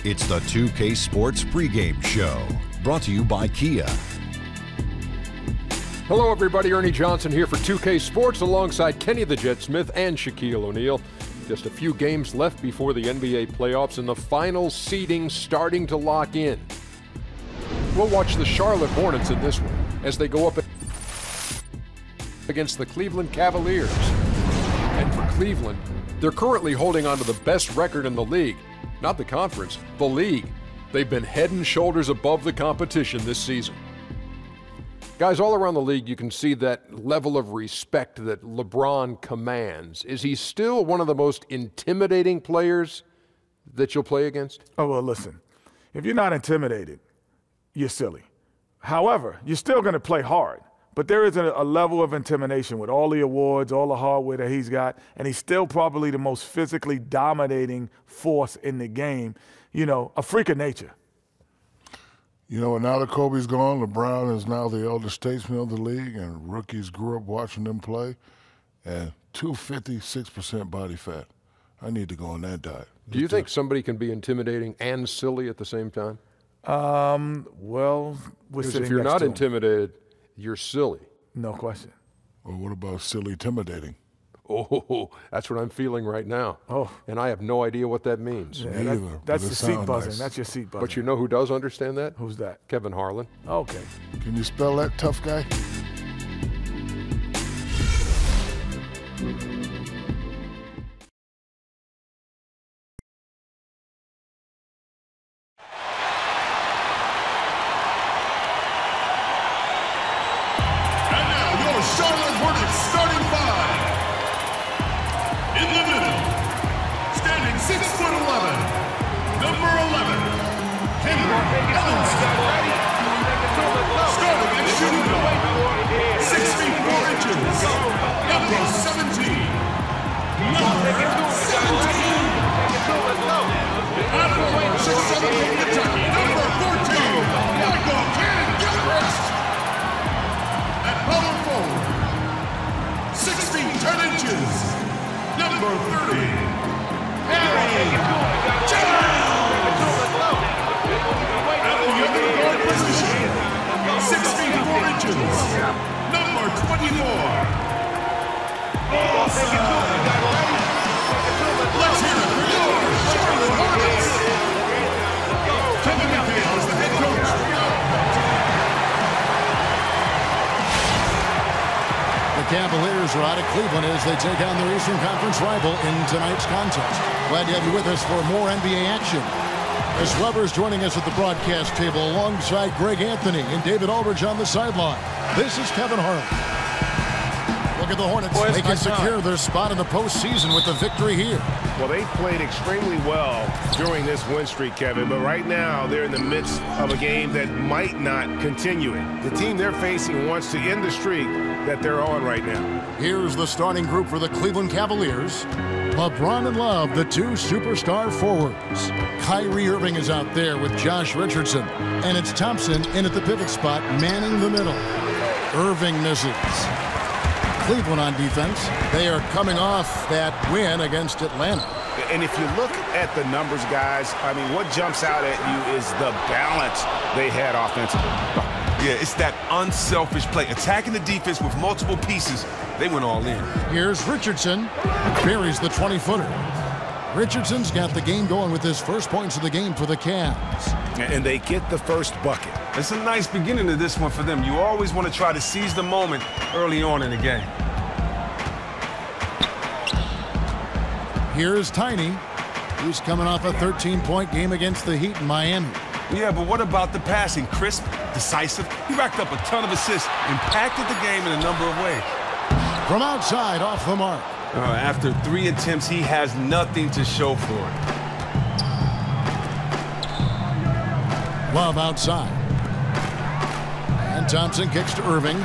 It's the 2K Sports pregame show, brought to you by Kia. Hello, everybody. Ernie Johnson here for 2K Sports alongside Kenny the Jet Smith and Shaquille O'Neal. Just a few games left before the NBA playoffs and the final seeding starting to lock in. We'll watch the Charlotte Hornets in this one as they go up against the Cleveland Cavaliers. And for Cleveland, they're currently holding on to the best record in the league. Not the conference, the league. They've been head and shoulders above the competition this season. Guys, all around the league, you can see that level of respect that LeBron commands. Is he still one of the most intimidating players that you'll play against? Oh, well, listen. If you're not intimidated, you're silly. However, you're still going to play hard. But there is a level of intimidation with all the awards, all the hardware that he's got, and he's still probably the most physically dominating force in the game. You know, a freak of nature. You know, now that Kobe's gone, LeBron is now the elder statesman of the league, and rookies grew up watching them play. And 256% body fat. I need to go on that diet. Do you think somebody can be intimidating and silly at the same time? Well, we're sitting if you're next not to him. intimidated, you're silly. No question. Or what about silly intimidating? Oh, that's what I'm feeling right now. Oh. And I have no idea what that means. Yeah, that's the seat buzzing. Nice. That's your seat buzzing. But you know who does understand that? Who's that? Kevin Harlan. Okay. Can you spell that, tough guy? Charlotte Hornets starting five. In the middle, standing 6'11", number 11, Henry Ellenstein. Starting at shooting guard, 64 inches, number 17. Number 17. Out of 6'7" from Kentucky, number 14, Michael Kidd-Gilchrist. At power forward, 16 10 inches, number 30, Harry Giles. At the other guard position, 64 inches, number 24. Let's hear it for your Charlotte Hornets. Kevin McHale is the head coach. The Cavaliers are out of Cleveland as they take on their Eastern Conference rival in tonight's contest. Glad to have you with us for more NBA action. As Weber's joining us at the broadcast table alongside Greg Anthony and David Aldridge on the sideline. This is Kevin Harlan. Look at the Hornets. They can secure their spot in the postseason with the victory here. Well, they played extremely well during this win streak, Kevin, but right now they're in the midst of a game that might not continue it. The team they're facing wants to end the streak that they're on right now. Here's the starting group for the Cleveland Cavaliers. LeBron and Love, the two superstar forwards. Kyrie Irving is out there with Josh Richardson. And it's Thompson in at the pivot spot, manning the middle. Irving misses. Cleveland on defense. They are coming off that win against Atlanta. And if you look at the numbers, guys, I mean, what jumps out at you is the balance they had offensively. Yeah, it's that unselfish play. Attacking the defense with multiple pieces, they went all in. Here's Richardson. Buries the 20-footer. Richardson's got the game going with his first points of the game for the Cavs. And they get the first bucket. It's a nice beginning to this one for them. You always want to try to seize the moment early on in the game. Here's Tiny. He's coming off a 13-point game against the Heat in Miami. Yeah, but what about the passing? Crisp, decisive. He racked up a ton of assists, impacted the game in a number of ways. From outside, off the mark. After 3 attempts, he has nothing to show for it. Love outside. And Thompson kicks to Irving.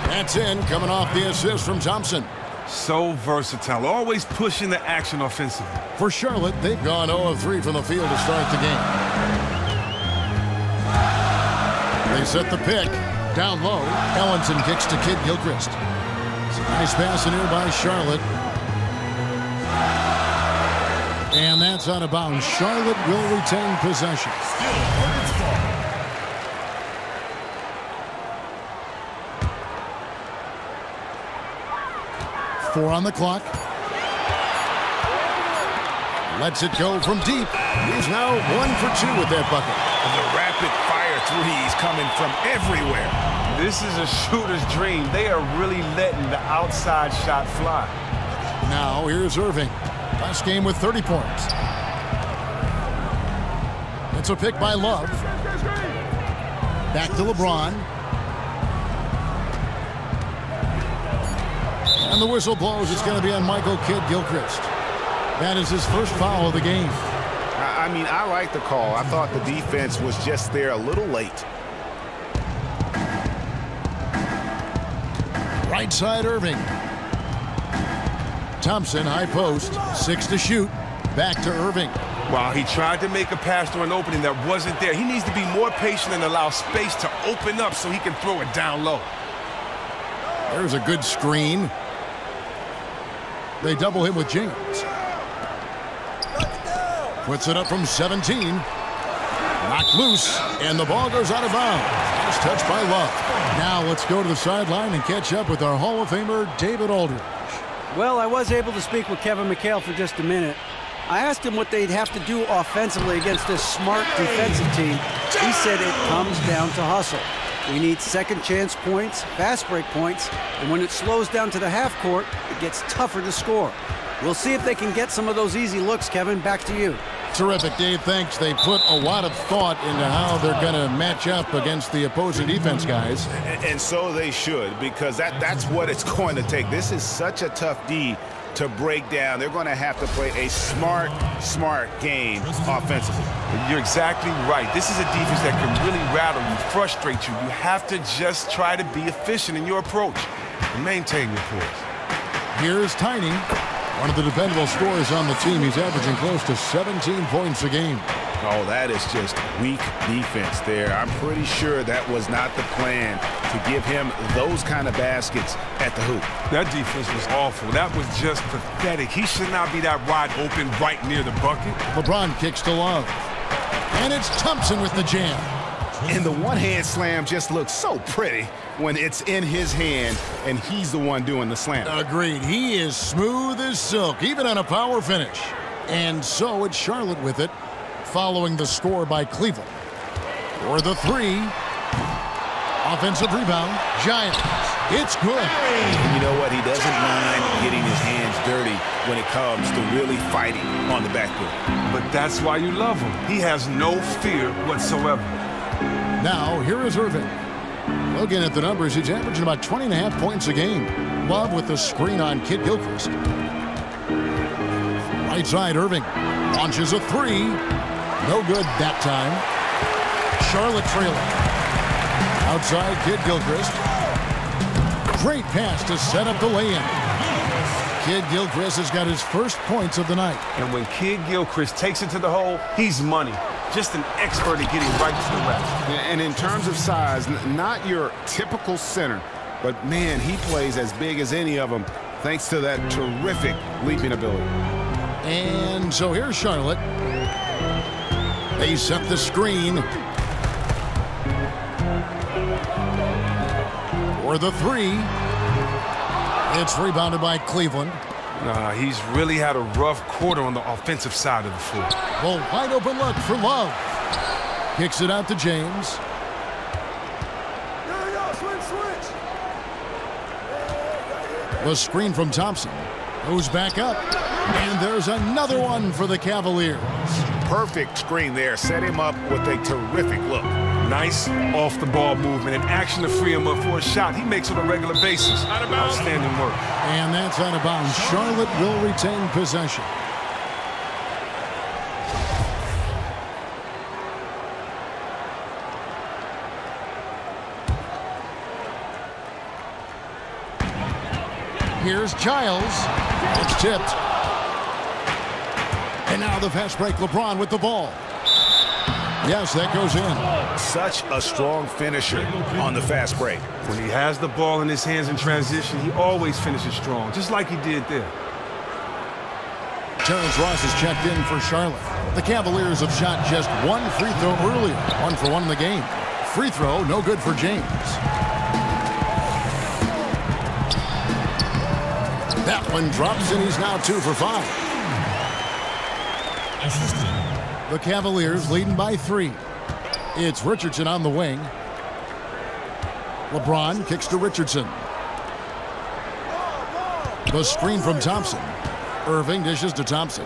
That's in, coming off the assist from Thompson. So versatile, always pushing the action offensively. For Charlotte, they've gone 0 of 3 from the field to start the game. They set the pick. Down low, Ellenson kicks to Kidd-Gilchrist. Nice pass in here by Charlotte. And that's out of bounds. Charlotte will retain possession. 4 on the clock. Lets it go from deep. He's now 1 for 2 with that bucket. The rapid-fire threes coming from everywhere. This is a shooter's dream. They are really letting the outside shot fly. Now here's Irving. Last game with 30 points. It's a pick by Love. Back to LeBron. And the whistle blows. It's going to be on Michael Kidd-Gilchrist. That is his first foul of the game. I mean, I like the call. I thought the defense was just there a little late. Right side Irving. Thompson, high post. 6 to shoot. Back to Irving. Wow, he tried to make a pass to an opening that wasn't there. He needs to be more patient and allow space to open up so he can throw it down low. There's a good screen. They double him with James. Puts it up from 17. Knocked loose, and the ball goes out of bounds. Last touch by Love. Now let's go to the sideline and catch up with our Hall of Famer, David Aldridge. Well, I was able to speak with Kevin McHale for just a minute. I asked him what they'd have to do offensively against this smart defensive team. He said it comes down to hustle. We need second chance points, fast break points, and when it slows down to the half court, it gets tougher to score. We'll see if they can get some of those easy looks, Kevin. Back to you. Terrific, Dave. Thanks. They put a lot of thought into how they're going to match up against the opposing defense guys. And so they should, because that's what it's going to take. This is such a tough D to break down. They're going to have to play a smart game offensively. You're exactly right. This is a defense that can really rattle you, frustrate you. You have to just try to be efficient in your approach and maintain your poise. Here's Tiny. One of the dependable scorers on the team. He's averaging close to 17 points a game. Oh, that is just weak defense there. I'm pretty sure that was not the plan to give him those kind of baskets at the hoop. That defense was awful. That was just pathetic. He should not be that wide open right near the bucket. LeBron kicks to Love. And it's Thompson with the jam. And the one-hand slam just looks so pretty when it's in his hand and he's the one doing the slam. Agreed. He is smooth as silk, even on a power finish. And so it's Charlotte with it, following the score by Cleveland. For the 3. Offensive rebound. Giants. It's good. And you know what? He doesn't mind getting his hands dirty when it comes to really fighting on the backboard. But that's why you love him. He has no fear whatsoever. Now, here is Irving. Looking at the numbers, he's averaging about 20.5 points a game. Love with the screen on Kidd-Gilchrist. Right side, Irving. Launches a 3. No good that time. Charlotte trailing. Outside, Kidd-Gilchrist. Great pass to set up the lay-in. Kidd-Gilchrist has got his first points of the night. And when Kidd-Gilchrist takes it to the hole, he's money. Just an expert at getting right to the rack. And in terms of size, not your typical center, but man, he plays as big as any of them thanks to that terrific leaping ability. And so here's Charlotte. They set the screen. For the 3. It's rebounded by Cleveland. He's really had a rough quarter on the offensive side of the floor. The wide open look for Love. Kicks it out to James. The screen from Thompson. Goes back up. And there's another one for the Cavaliers. Perfect screen there. Set him up with a terrific look. Nice off-the-ball movement and action to free him up for a shot. He makes on a regular basis. Outstanding work. And that's out of bounds. Charlotte will retain possession. Here's Giles. It's tipped. And now the fast break. LeBron with the ball. Yes, that goes in. Such a strong finisher on the fast break. When he has the ball in his hands in transition, he always finishes strong, just like he did there. Terrence Ross is checked in for Charlotte. The Cavaliers have shot just one free throw earlier. 1 for 1 in the game. Free throw, no good for James. That one drops, and he's now 2 for 5. The Cavaliers leading by 3. It's Richardson on the wing. LeBron kicks to Richardson. The screen from Thompson. Irving dishes to Thompson.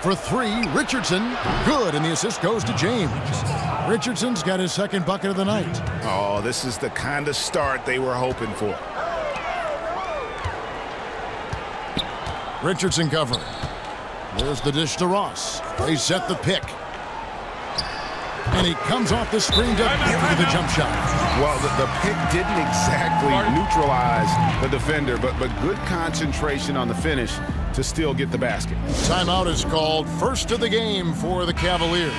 For 3, Richardson. Good, and the assist goes to James. Richardson's got his second bucket of the night. Oh, this is the kind of start they were hoping for. Richardson covering. There's the dish to Ross. They set the pick. And he comes off the screen to get the jump shot. Well, the pick didn't exactly neutralize the defender, but good concentration on the finish to still get the basket. Timeout is called. First of the game for the Cavaliers.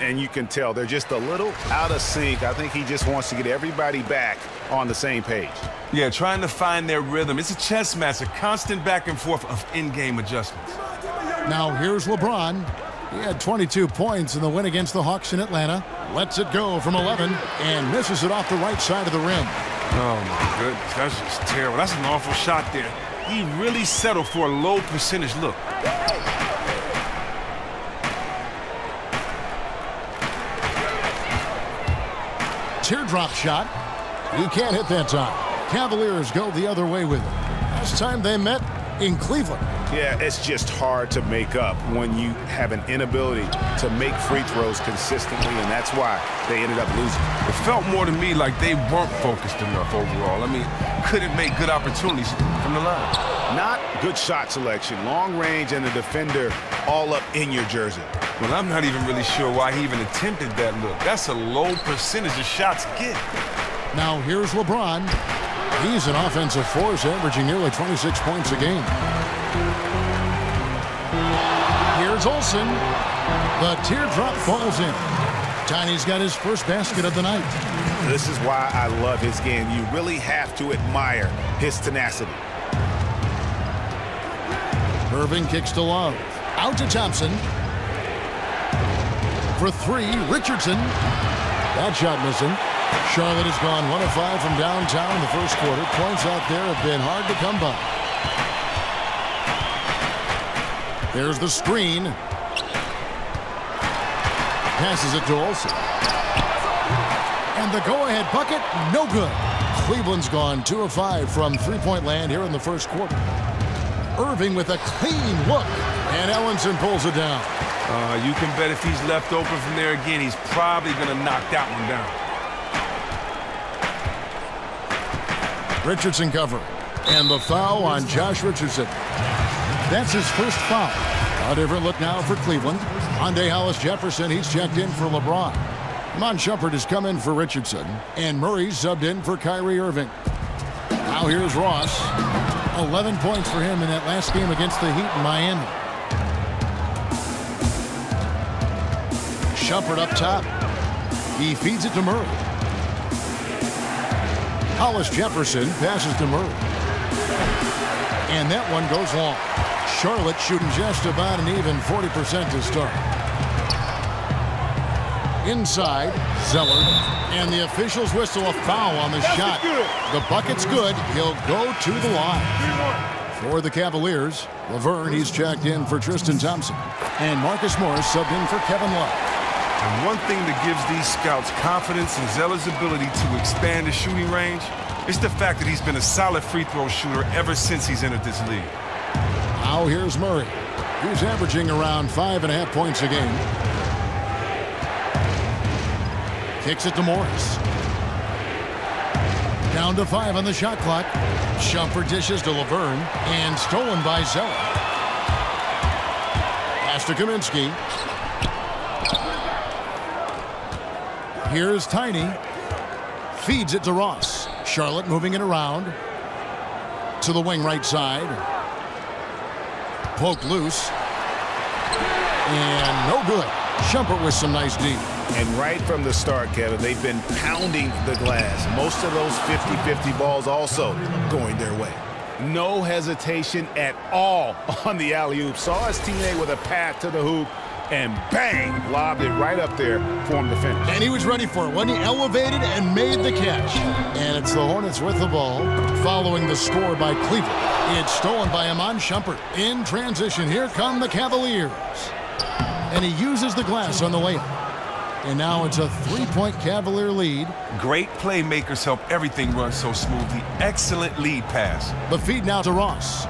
And you can tell they're just a little out of sync. I think he just wants to get everybody back on the same page. Yeah, trying to find their rhythm. It's a chess match, a constant back and forth of in-game adjustments. Now here's LeBron. He had 22 points in the win against the Hawks in Atlanta. Lets it go from 11 and misses it off the right side of the rim. Oh, my goodness. That's just terrible. That's an awful shot there. He really settled for a low percentage look. Teardrop shot. He can't hit that time. Cavaliers go the other way with it. Last time they met in Cleveland. Yeah, it's just hard to make up when you have an inability to make free throws consistently, and that's why they ended up losing. It felt more to me like they weren't focused enough overall. I mean, couldn't make good opportunities from the line. Not good shot selection, long range, and the defender all up in your jersey. Well, I'm not even really sure why he even attempted that look. That's a low percentage of shots get. Now here's LeBron. He's an offensive force, averaging nearly 26 points a game. Here's Olsen. The teardrop falls in. Tiny's got his first basket of the night. This is why I love his game. You really have to admire his tenacity. Irving kicks to Love. Out to Thompson. For 3, Richardson. That shot missing. Charlotte has gone 1 of 5 from downtown in the first quarter. Points out there have been hard to come by. There's the screen. Passes it to Olsen. And the go-ahead bucket, no good. Cleveland's gone 2 of 5 from three-point land here in the first quarter. Irving with a clean look. And Ellenson pulls it down. You can bet if he's left open from there again, he's probably going to knock that one down. Richardson cover. And the foul on Josh Richardson. That's his first foul. A different look now for Cleveland. Andre Hollis-Jefferson, he's checked in for LeBron. Mon Shumpert has come in for Richardson. And Murray subbed in for Kyrie Irving. Now here's Ross. 11 points for him in that last game against the Heat in Miami. Shumpert up top. He feeds it to Murray. Hollis-Jefferson passes to Murray. And that one goes long. Charlotte shooting just about an even 40% to start. Inside, Zeller. And the officials whistle a foul on the shot. The bucket's good. He'll go to the line. For the Cavaliers, Laverne, he's checked in for Tristan Thompson. And Marcus Morris subbed in for Kevin Love. And one thing that gives these scouts confidence in Zeller's ability to expand his shooting range is the fact that he's been a solid free throw shooter ever since he's entered this league. Now here's Murray. He's averaging around 5.5 points a game. Kicks it to Morris. Down to 5 on the shot clock. Shumpert dishes to Laverne and stolen by Zeller. Pass to Kaminsky. Here's Tiny. Feeds it to Ross. Charlotte moving it around. To the wing right side. Poked loose. And no good. Shumpert with some nice D. And right from the start, Kevin, they've been pounding the glass. Most of those 50-50 balls also going their way. No hesitation at all on the alley-oop. Saw his teammate with a path to the hoop, and bang, lobbed it right up there for him to finish. And he was ready for it when he elevated and made the catch. And it's the Hornets with the ball following the score by Cleveland. It's stolen by Iman Shumpert. In transition, here come the Cavaliers. And he uses the glass on the layup. And now it's a 3-point Cavalier lead. Great playmakers help everything run so smoothly. Excellent lead pass. The feed now to Ross.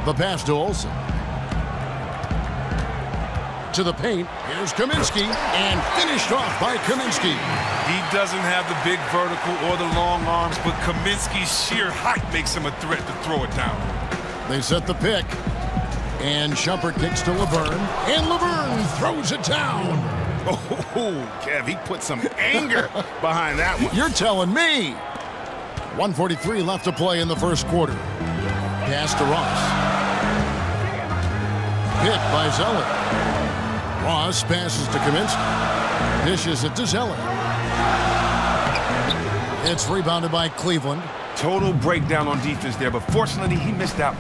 The pass to Olsen. To the paint. Here's Kaminsky. And finished off by Kaminsky. He doesn't have the big vertical or the long arms, but Kaminsky's sheer height makes him a threat to throw it down. They set the pick. And Shumpert kicks to Laverne. And Laverne throws it down. Oh, Kev, he put some anger behind that one. You're telling me. 1:43 left to play in the first quarter. Pass to Ross. Pick by Zeller. Ross passes to Kaminsky. Dishes it to Zeller. It's rebounded by Cleveland. Total breakdown on defense there, but fortunately he missed out.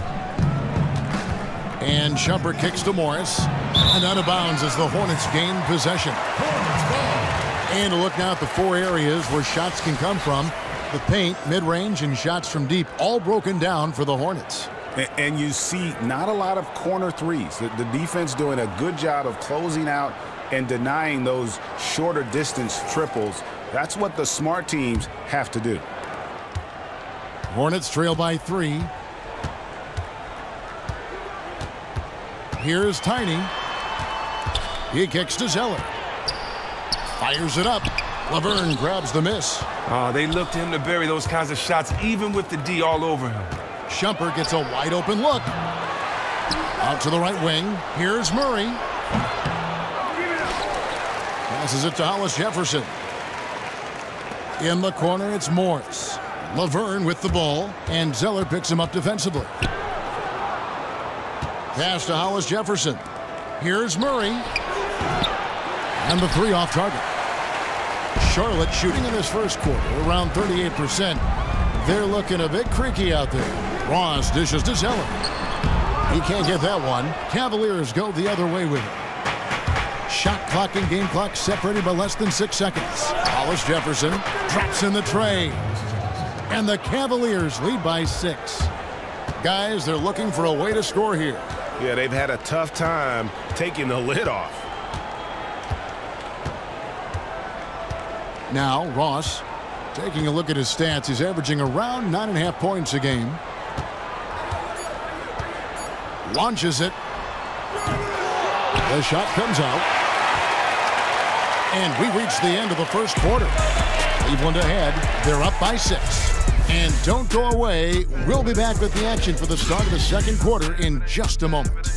And Shumpert kicks to Morris. And out of bounds as the Hornets gain possession. And a look now at the 4 areas where shots can come from. The paint, mid-range, and shots from deep, all broken down for the Hornets. And you see not a lot of corner threes. The defense doing a good job of closing out and denying those shorter distance triples. That's what the smart teams have to do. Hornets trail by 3. Here's Tiny. He kicks to Zeller. Fires it up. Laverne grabs the miss. They look to him to bury those kinds of shots, even with the D all over him. Shumpert gets a wide open look. Out to the right wing. Here's Murray. Passes it to Hollis Jefferson. In the corner, it's Morris. Laverne with the ball, and Zeller picks him up defensively. Pass to Hollis Jefferson. Here's Murray. And the 3 off target. Charlotte shooting in this first quarter around 38%. They're looking a bit creaky out there. Ross dishes to Zeller. He can't get that one. Cavaliers go the other way with it. Shot clock and game clock separated by less than 6 seconds. Hollis Jefferson drops in the tray. And the Cavaliers lead by 6. Guys, they're looking for a way to score here. Yeah, they've had a tough time taking the lid off. Now, Ross, taking a look at his stats, he's averaging around 9.5 points a game. Launches it. The shot comes out. And we reach the end of the first quarter. Cleveland ahead. They're up by 6. And don't go away. We'll be back with the action for the start of the second quarter in just a moment.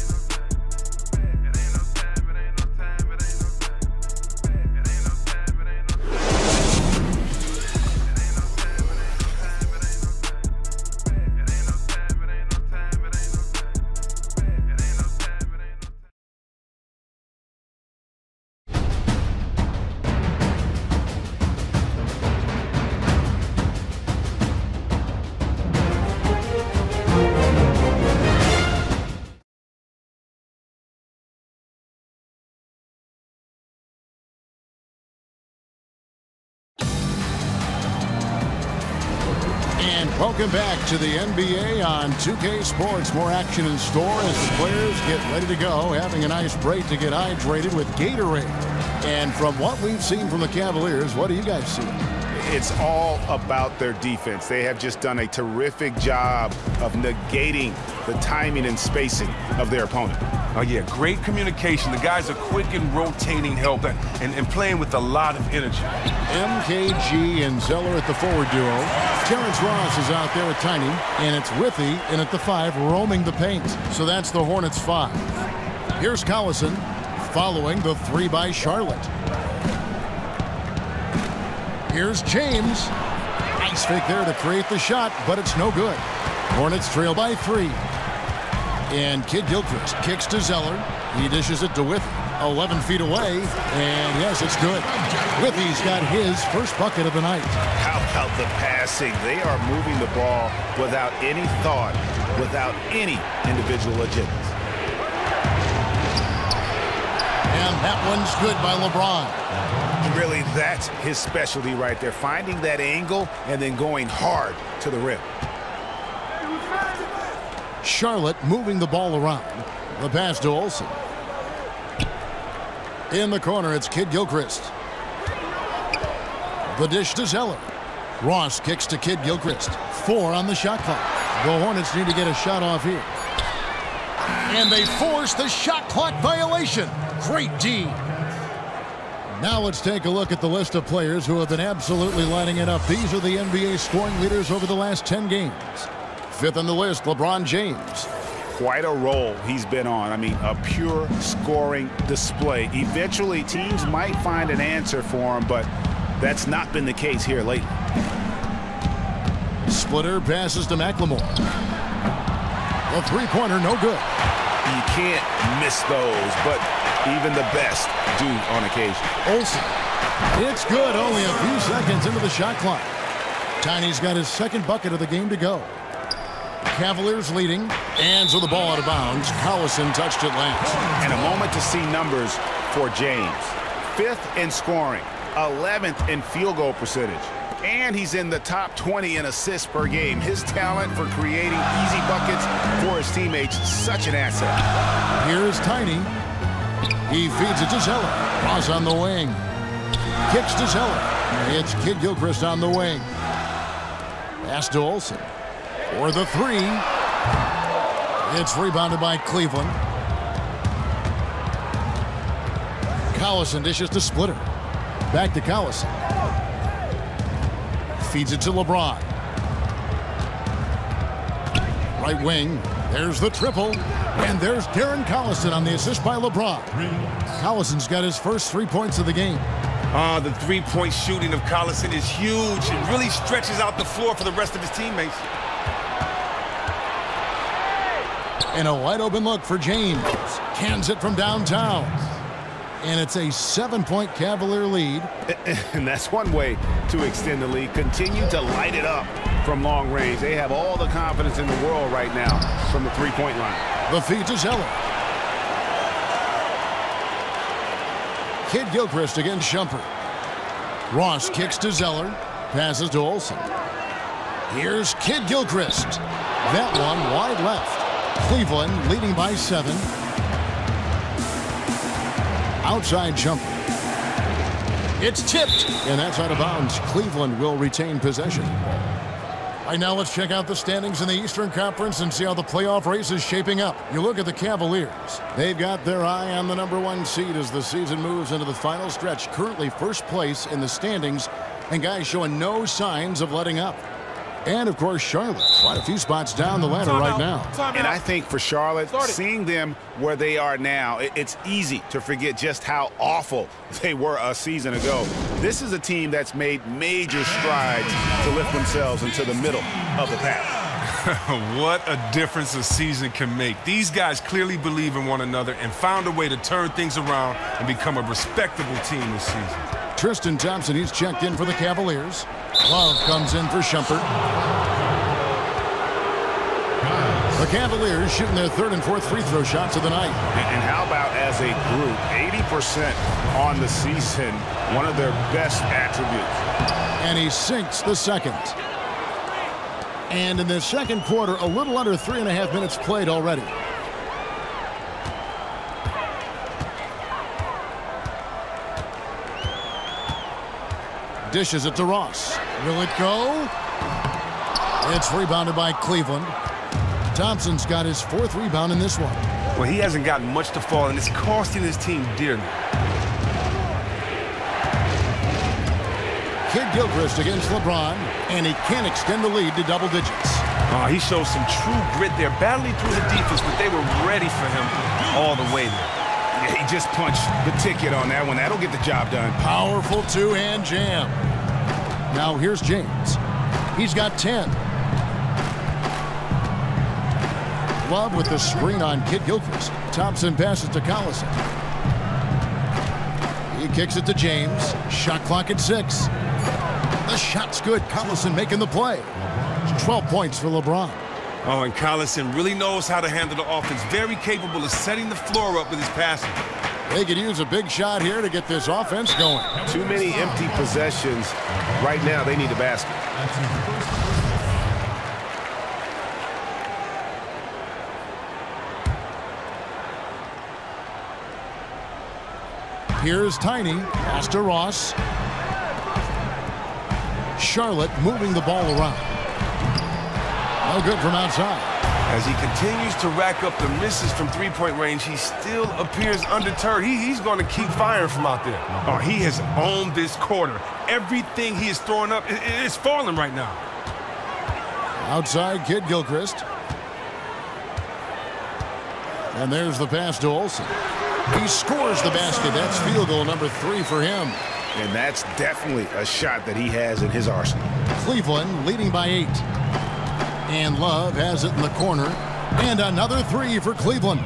Welcome back to the NBA on 2K Sports. More action in store as the players get ready to go, having a nice break to get hydrated with Gatorade. And from what we've seen from the Cavaliers, what do you guys see? It's all about their defense. They have just done a terrific job of negating the timing and spacing of their opponent. Oh, yeah, great communication. The guys are quick and rotating help and playing with a lot of energy. MKG and Zeller at the forward duo. Terrence Ross is out there at Tiny, and it's Withy in at the 5 roaming the paint. So that's the Hornets 5. Here's Collison following the 3 by Charlotte. Here's James. Nice fake there to create the shot, but it's no good. Hornets trail by 3. And Kid Gilchrist kicks to Zeller. He dishes it to Withy. 11 feet away, and yes, it's good. Withey's got his first bucket of the night. How about the passing? They are moving the ball without any thought, without any individual agendas. And that one's good by LeBron. Really, that's his specialty right there, finding that angle and then going hard to the rim. Charlotte moving the ball around. The pass to Olsen. In the corner, it's Kidd-Gilchrist. The dish to Zeller. Ross kicks to Kidd-Gilchrist. 4 on the shot clock. The Hornets need to get a shot off here. And they force the shot clock violation. Great D. Now let's take a look at the list of players who have been absolutely lighting it up. These are the NBA scoring leaders over the last 10 games. 5th on the list, LeBron James. Quite a role he's been on. I mean, a pure scoring display. Eventually, teams might find an answer for him, but that's not been the case here lately. Splitter passes to McLemore. The three-pointer, no good. You can't miss those, but even the best do on occasion. Olsen. It's good, only a few seconds into the shot clock. Tiny's got his second bucket of the game to go. Cavaliers leading, and so the ball out of bounds. Collison touched it last. And a moment to see numbers for James. 5th in scoring, 11th in field goal percentage, and he's in the top 20 in assists per game. His talent for creating easy buckets for his teammates, such an asset. Here's Tiny. He feeds it to Zeller. Ross on the wing. Kicks to Zeller. It's Kidd-Gilchrist on the wing. Pass to Olsen. For the 3. It's rebounded by Cleveland. Collison dishes to Splitter. Back to Collison. Feeds it to LeBron. Right wing. There's the triple. And there's Darren Collison on the assist by LeBron. Collison's got his first 3 points of the game. The three-point shooting of Collison is huge. It really stretches out the floor for the rest of his teammates. And a wide-open look for James. Cans it from downtown. And it's a 7-point Cavalier lead. And that's one way to extend the lead. Continue to light it up from long range. They have all the confidence in the world right now from the three-point line. The feed to Zeller. Kidd-Gilchrist against Shumpert. Ross kicks to Zeller. Passes to Olsen. Here's Kidd-Gilchrist. That one wide left. Cleveland leading by 7. Outside jumper. It's tipped, and that's out of bounds. Cleveland will retain possession. Right now, let's check out the standings in the Eastern Conference and see how the playoff race is shaping up. You look at the Cavaliers. They've got their eye on the #1 seed as the season moves into the final stretch. Currently first place in the standings, and guys showing no signs of letting up. And, of course, Charlotte, quite a few spots down the ladder right now. And I think for Charlotte, seeing them where they are now, it's easy to forget just how awful they were a season ago. This is a team that's made major strides to lift themselves into the middle of the pack. What a difference a season can make. These guys clearly believe in one another and found a way to turn things around and become a respectable team this season. Tristan Thompson, he's checked in for the Cavaliers. Love comes in for Shumpert. The Cavaliers shooting their 3rd and 4th free throw shots of the night. And how about as a group, 80% on the season, one of their best attributes. And he sinks the second. And in the second quarter, a little under 3.5 minutes played already. Dishes it to Ross. Will it go? It's rebounded by Cleveland. Thompson's got his 4th rebound in this one. Well, he hasn't gotten much to fall, and it's costing his team dearly. Kidd-Gilchrist against LeBron, and he can't extend the lead to double digits. He showed some true grit there, battling through the defense, but they were ready for him all the way there. Yeah, he just punched the ticket on that one. That'll get the job done. Powerful 2-hand jam. Now here's James. He's got 10. Love with the screen on Kidd-Gilchrist. Thompson passes to Collison. He kicks it to James. Shot clock at 6. The shot's good. Collison making the play. 12 points for LeBron. Oh, and Collison really knows how to handle the offense. Very capable of setting the floor up with his passing. They could use a big shot here to get this offense going. Too many empty possessions. Right now, they need a basket. Here's Tiny. Pass to Ross. Charlotte moving the ball around. No good from outside. As he continues to rack up the misses from three-point range, he still appears undeterred. He's going to keep firing from out there. Oh, he has owned this quarter. Everything he is throwing up is falling right now. Outside, Kid Gilchrist. And there's the pass to Olsen. He scores the basket. That's field goal number 3 for him. And that's definitely a shot that he has in his arsenal. Cleveland leading by 8. And Love has it in the corner. And another 3 for Cleveland.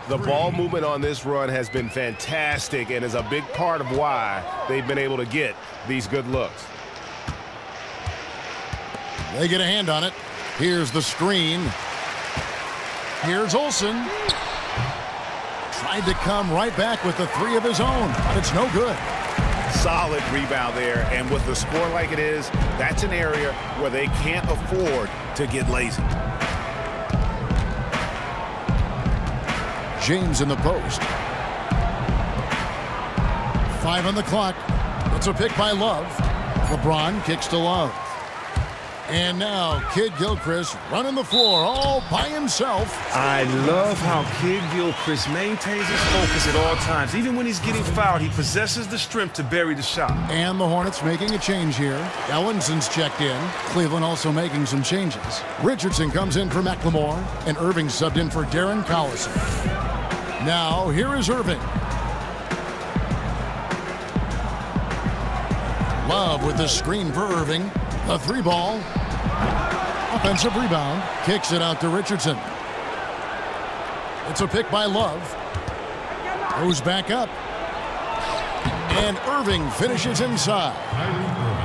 The ball movement on this run has been fantastic and is a big part of why they've been able to get these good looks. They get a hand on it. Here's the screen. Here's Olsen. Tried to come right back with the 3 of his own, but it's no good. Solid rebound there, and with the score like it is, that's an area where they can't afford to get lazy. James in the post. 5 on the clock. It's a pick by Love. LeBron kicks to Love. And now Kid Gilchrist running the floor all by himself. I love how Kid Gilchrist maintains his focus at all times. Even when he's getting fouled, he possesses the strength to bury the shot. And the Hornets making a change here. Ellinson's checked in. Cleveland also making some changes. Richardson comes in for McLemore, and Irving subbed in for Darren Collison. Now, here is Irving. Love with the screen for Irving. A 3-ball. Offensive rebound. Kicks it out to Richardson. It's a pick by Love. Goes back up. And Irving finishes inside.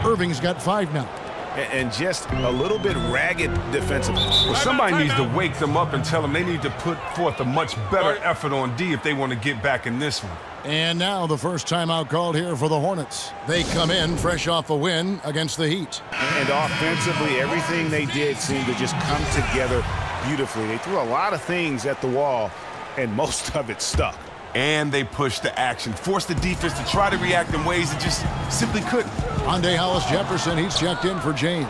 Irving's got 5 now. And just a little bit ragged defensively. Well, somebody needs to wake them up and tell them they need to put forth a much better effort on D if they want to get back in this one. And now the first timeout called here for the Hornets. They come in fresh off a win against the Heat. And offensively, everything they did seemed to just come together beautifully. They threw a lot of things at the wall, and most of it stuck. And they pushed the action, forced the defense to try to react in ways that just simply couldn't. Andre Hollis-Jefferson, he's checked in for James.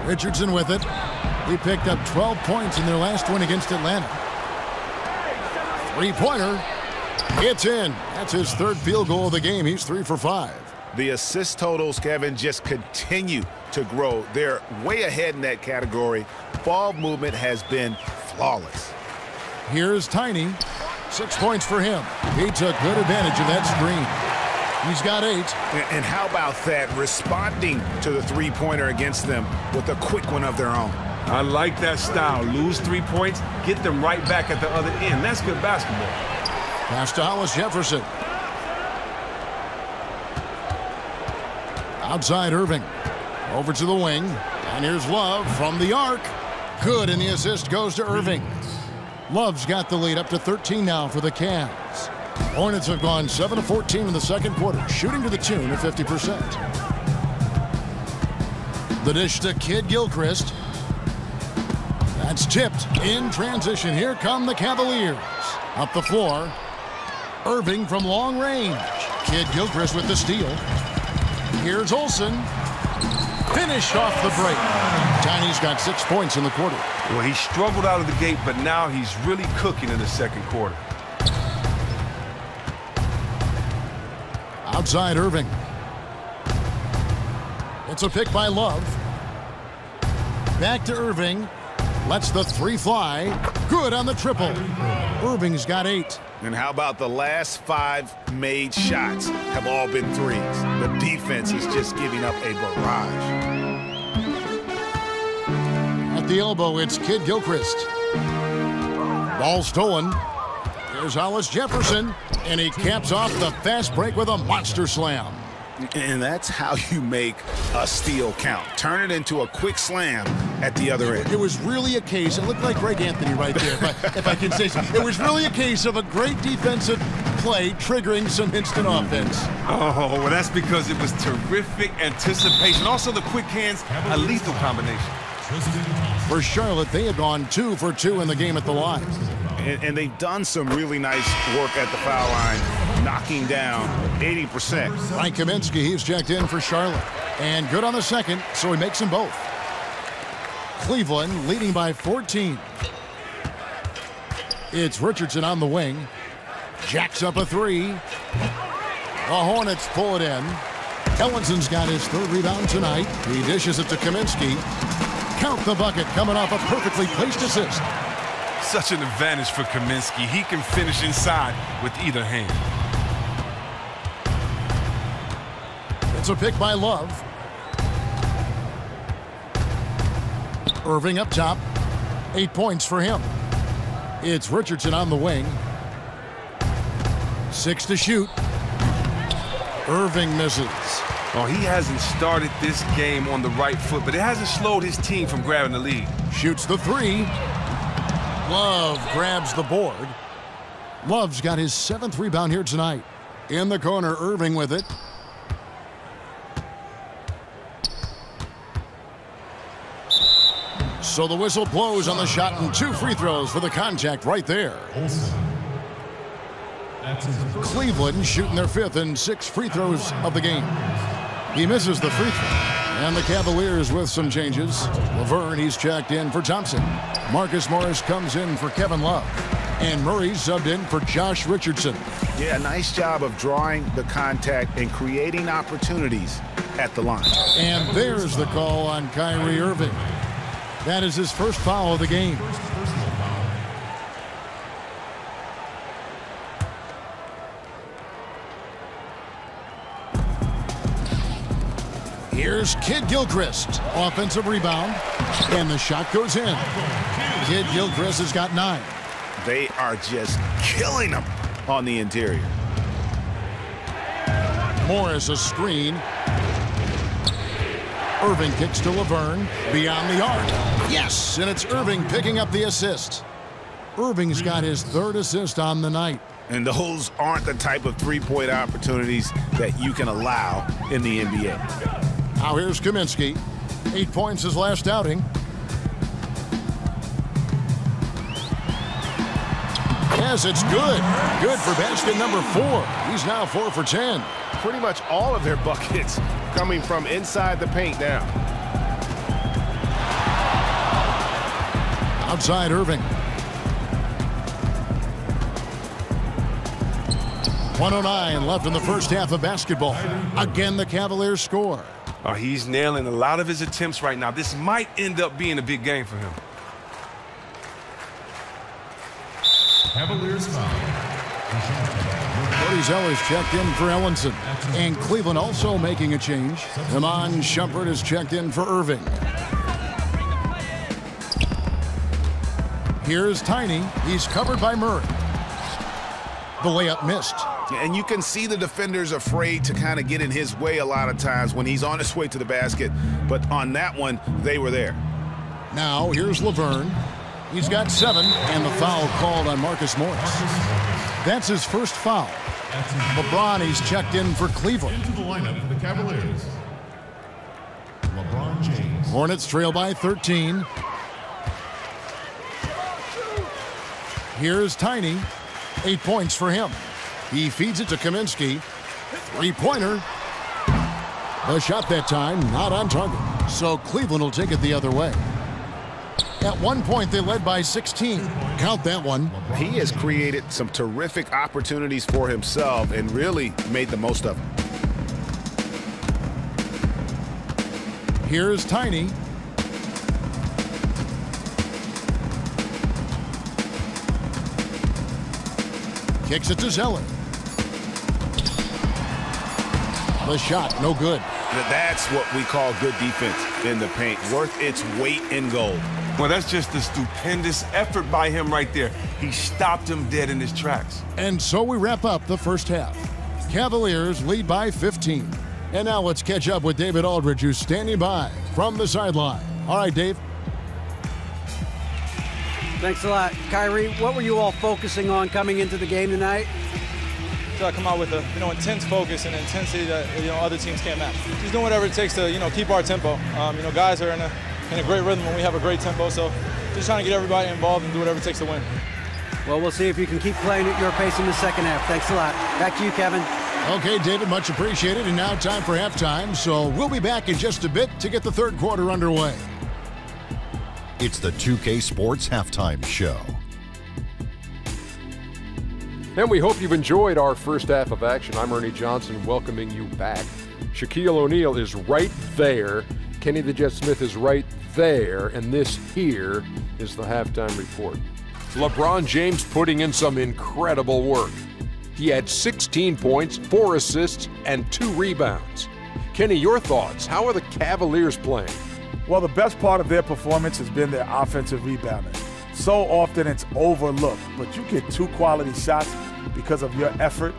Richardson with it. He picked up 12 points in their last win against Atlanta. 3-pointer. It's in. That's his 3rd field goal of the game. He's 3 for 5. The assist totals, Kevin, just continue to grow. They're way ahead in that category. Ball movement has been flawless. Here's Tiny. 6 points for him. He took good advantage of that screen. He's got 8. And how about that? Responding to the 3-pointer against them with a quick one of their own. I like that style. Lose 3 points, get them right back at the other end. That's good basketball. Pass to Hollis-Jefferson. Outside Irving. Over to the wing. And here's Love from the arc. Good, and the assist goes to Irving. Love's got the lead up to 13 now for the Cavs. Hornets have gone 7 of 14 in the second quarter, shooting to the tune of 50%. The dish to Kid Gilchrist. That's tipped in transition. Here come the Cavaliers. Up the floor. Irving from long range. Kid Gilchrist with the steal. Here's Olsen. Finished off the break. Tiny's got 6 points in the quarter. Well, he struggled out of the gate, but now he's really cooking in the second quarter. Outside Irving. It's a pick by Love. Back to Irving. Lets the 3 fly. Good on the triple. Irving's got 8. And how about the last 5 made shots have all been threes? The defense is just giving up a barrage. At the elbow, it's Kid Gilchrist. Ball stolen. Here's Hollis Jefferson, and he caps off the fast break with a monster slam. And that's how you make a steal count. Turn it into a quick slam at the other end. It was really a case, it looked like Greg Anthony right there, if I can say so. It was really a case of a great defensive play triggering some instant offense. Oh, well, that's because it was terrific anticipation. Also, the quick hands, a lethal combination. For Charlotte, they have gone 2 for 2 in the game at the line. And they've done some really nice work at the foul line, knocking down 80%. Frank Kaminsky, he's checked in for Charlotte. And good on the second, so he makes them both. Cleveland leading by 14. It's Richardson on the wing. Jacks up a three. The Hornets pull it in. Ellinson's got his third rebound tonight. He dishes it to Kaminsky. Count the bucket coming off a perfectly placed assist. Such an advantage for Kaminsky. He can finish inside with either hand. It's a pick by Love. Irving up top. 8 points for him. It's Richardson on the wing. 6 to shoot. Irving misses. Oh, he hasn't started this game on the right foot, but it hasn't slowed his team from grabbing the lead. Shoots the three. Love grabs the board. Love's got his 7th rebound here tonight. In the corner, Irving with it. So the whistle blows on the shot and 2 free throws for the contact right there. Cleveland shooting their 5th and 6 free throws of the game. He misses the free throw. And the Cavaliers with some changes. Laverne, he's checked in for Thompson. Marcus Morris comes in for Kevin Love. And Murray subbed in for Josh Richardson. Yeah, nice job of drawing the contact and creating opportunities at the line. And there's the call on Kyrie Irving. That is his first foul of the game. Here's Kid Gilchrist. Offensive rebound. And the shot goes in. Kid Gilchrist has got 9. They are just killing them on the interior. Morris a screen. Irving kicks to Laverne. Beyond the arc. Yes, and it's Irving picking up the assist. Irving's got his 3rd assist on the night. And those aren't the type of three-point opportunities that you can allow in the NBA. Now here's Kaminsky. 8 points his last outing. Yes, it's good. Good for basket number 4. He's now 4 for 10. Pretty much all of their buckets coming from inside the paint now. Outside Irving. 1:09 left in the first half of basketball. Again, the Cavaliers score. Oh, he's nailing a lot of his attempts right now. This might end up being a big game for him. Cavaliers foul. Cody Zeller's checked in for Ellenson. And Cleveland also making a change. Iman Shumpert is checked in for Irving. Here's Tiny. He's covered by Murray. The layup missed. And you can see the defenders afraid to kind of get in his way a lot of times when he's on his way to the basket. But on that one, they were there. Now here's Laverne. He's got 7, and the foul called on Marcus Morris. That's his first foul. LeBron, he's checked in for Cleveland. Into the lineup for the Cavaliers, LeBron James. Hornets trail by 13. Here's Tiny. 8 points for him. He feeds it to Kaminsky. 3-pointer. The shot that time, not on target. So Cleveland will take it the other way. At one point, they led by 16. Count that one. He has created some terrific opportunities for himself and really made the most of them. Here's Tiny. Kicks it to Zeller. The shot, no good. That's what we call good defense in the paint, worth its weight in gold. Well, that's just a stupendous effort by him right there. He stopped him dead in his tracks. And so we wrap up the first half. Cavaliers lead by 15. And now let's catch up with David Aldridge, who's standing by from the sideline. All right, Dave. Thanks a lot. Kyrie, what were you all focusing on coming into the game tonight? I come out with a intense focus and intensity that other teams can't match. Just doing whatever it takes to keep our tempo. Guys are in a great rhythm when we have a great tempo. So just trying to get everybody involved and do whatever it takes to win. Well, we'll see if you can keep playing at your pace in the second half. Thanks a lot. Back to you, Kevin. Okay, David, much appreciated. And now time for halftime. So we'll be back in just a bit to get the third quarter underway. It's the 2K Sports Halftime Show. And we hope you've enjoyed our first half of action. I'm Ernie Johnson welcoming you back. Shaquille O'Neal is right there. Kenny the Jet Smith is right there. And this here is the halftime report. LeBron James putting in some incredible work. He had 16 points, 4 assists, and 2 rebounds. Kenny, your thoughts? How are the Cavaliers playing? Well, the best part of their performance has been their offensive rebounding. So often it's overlooked, but you get 2 quality shots because of your effort.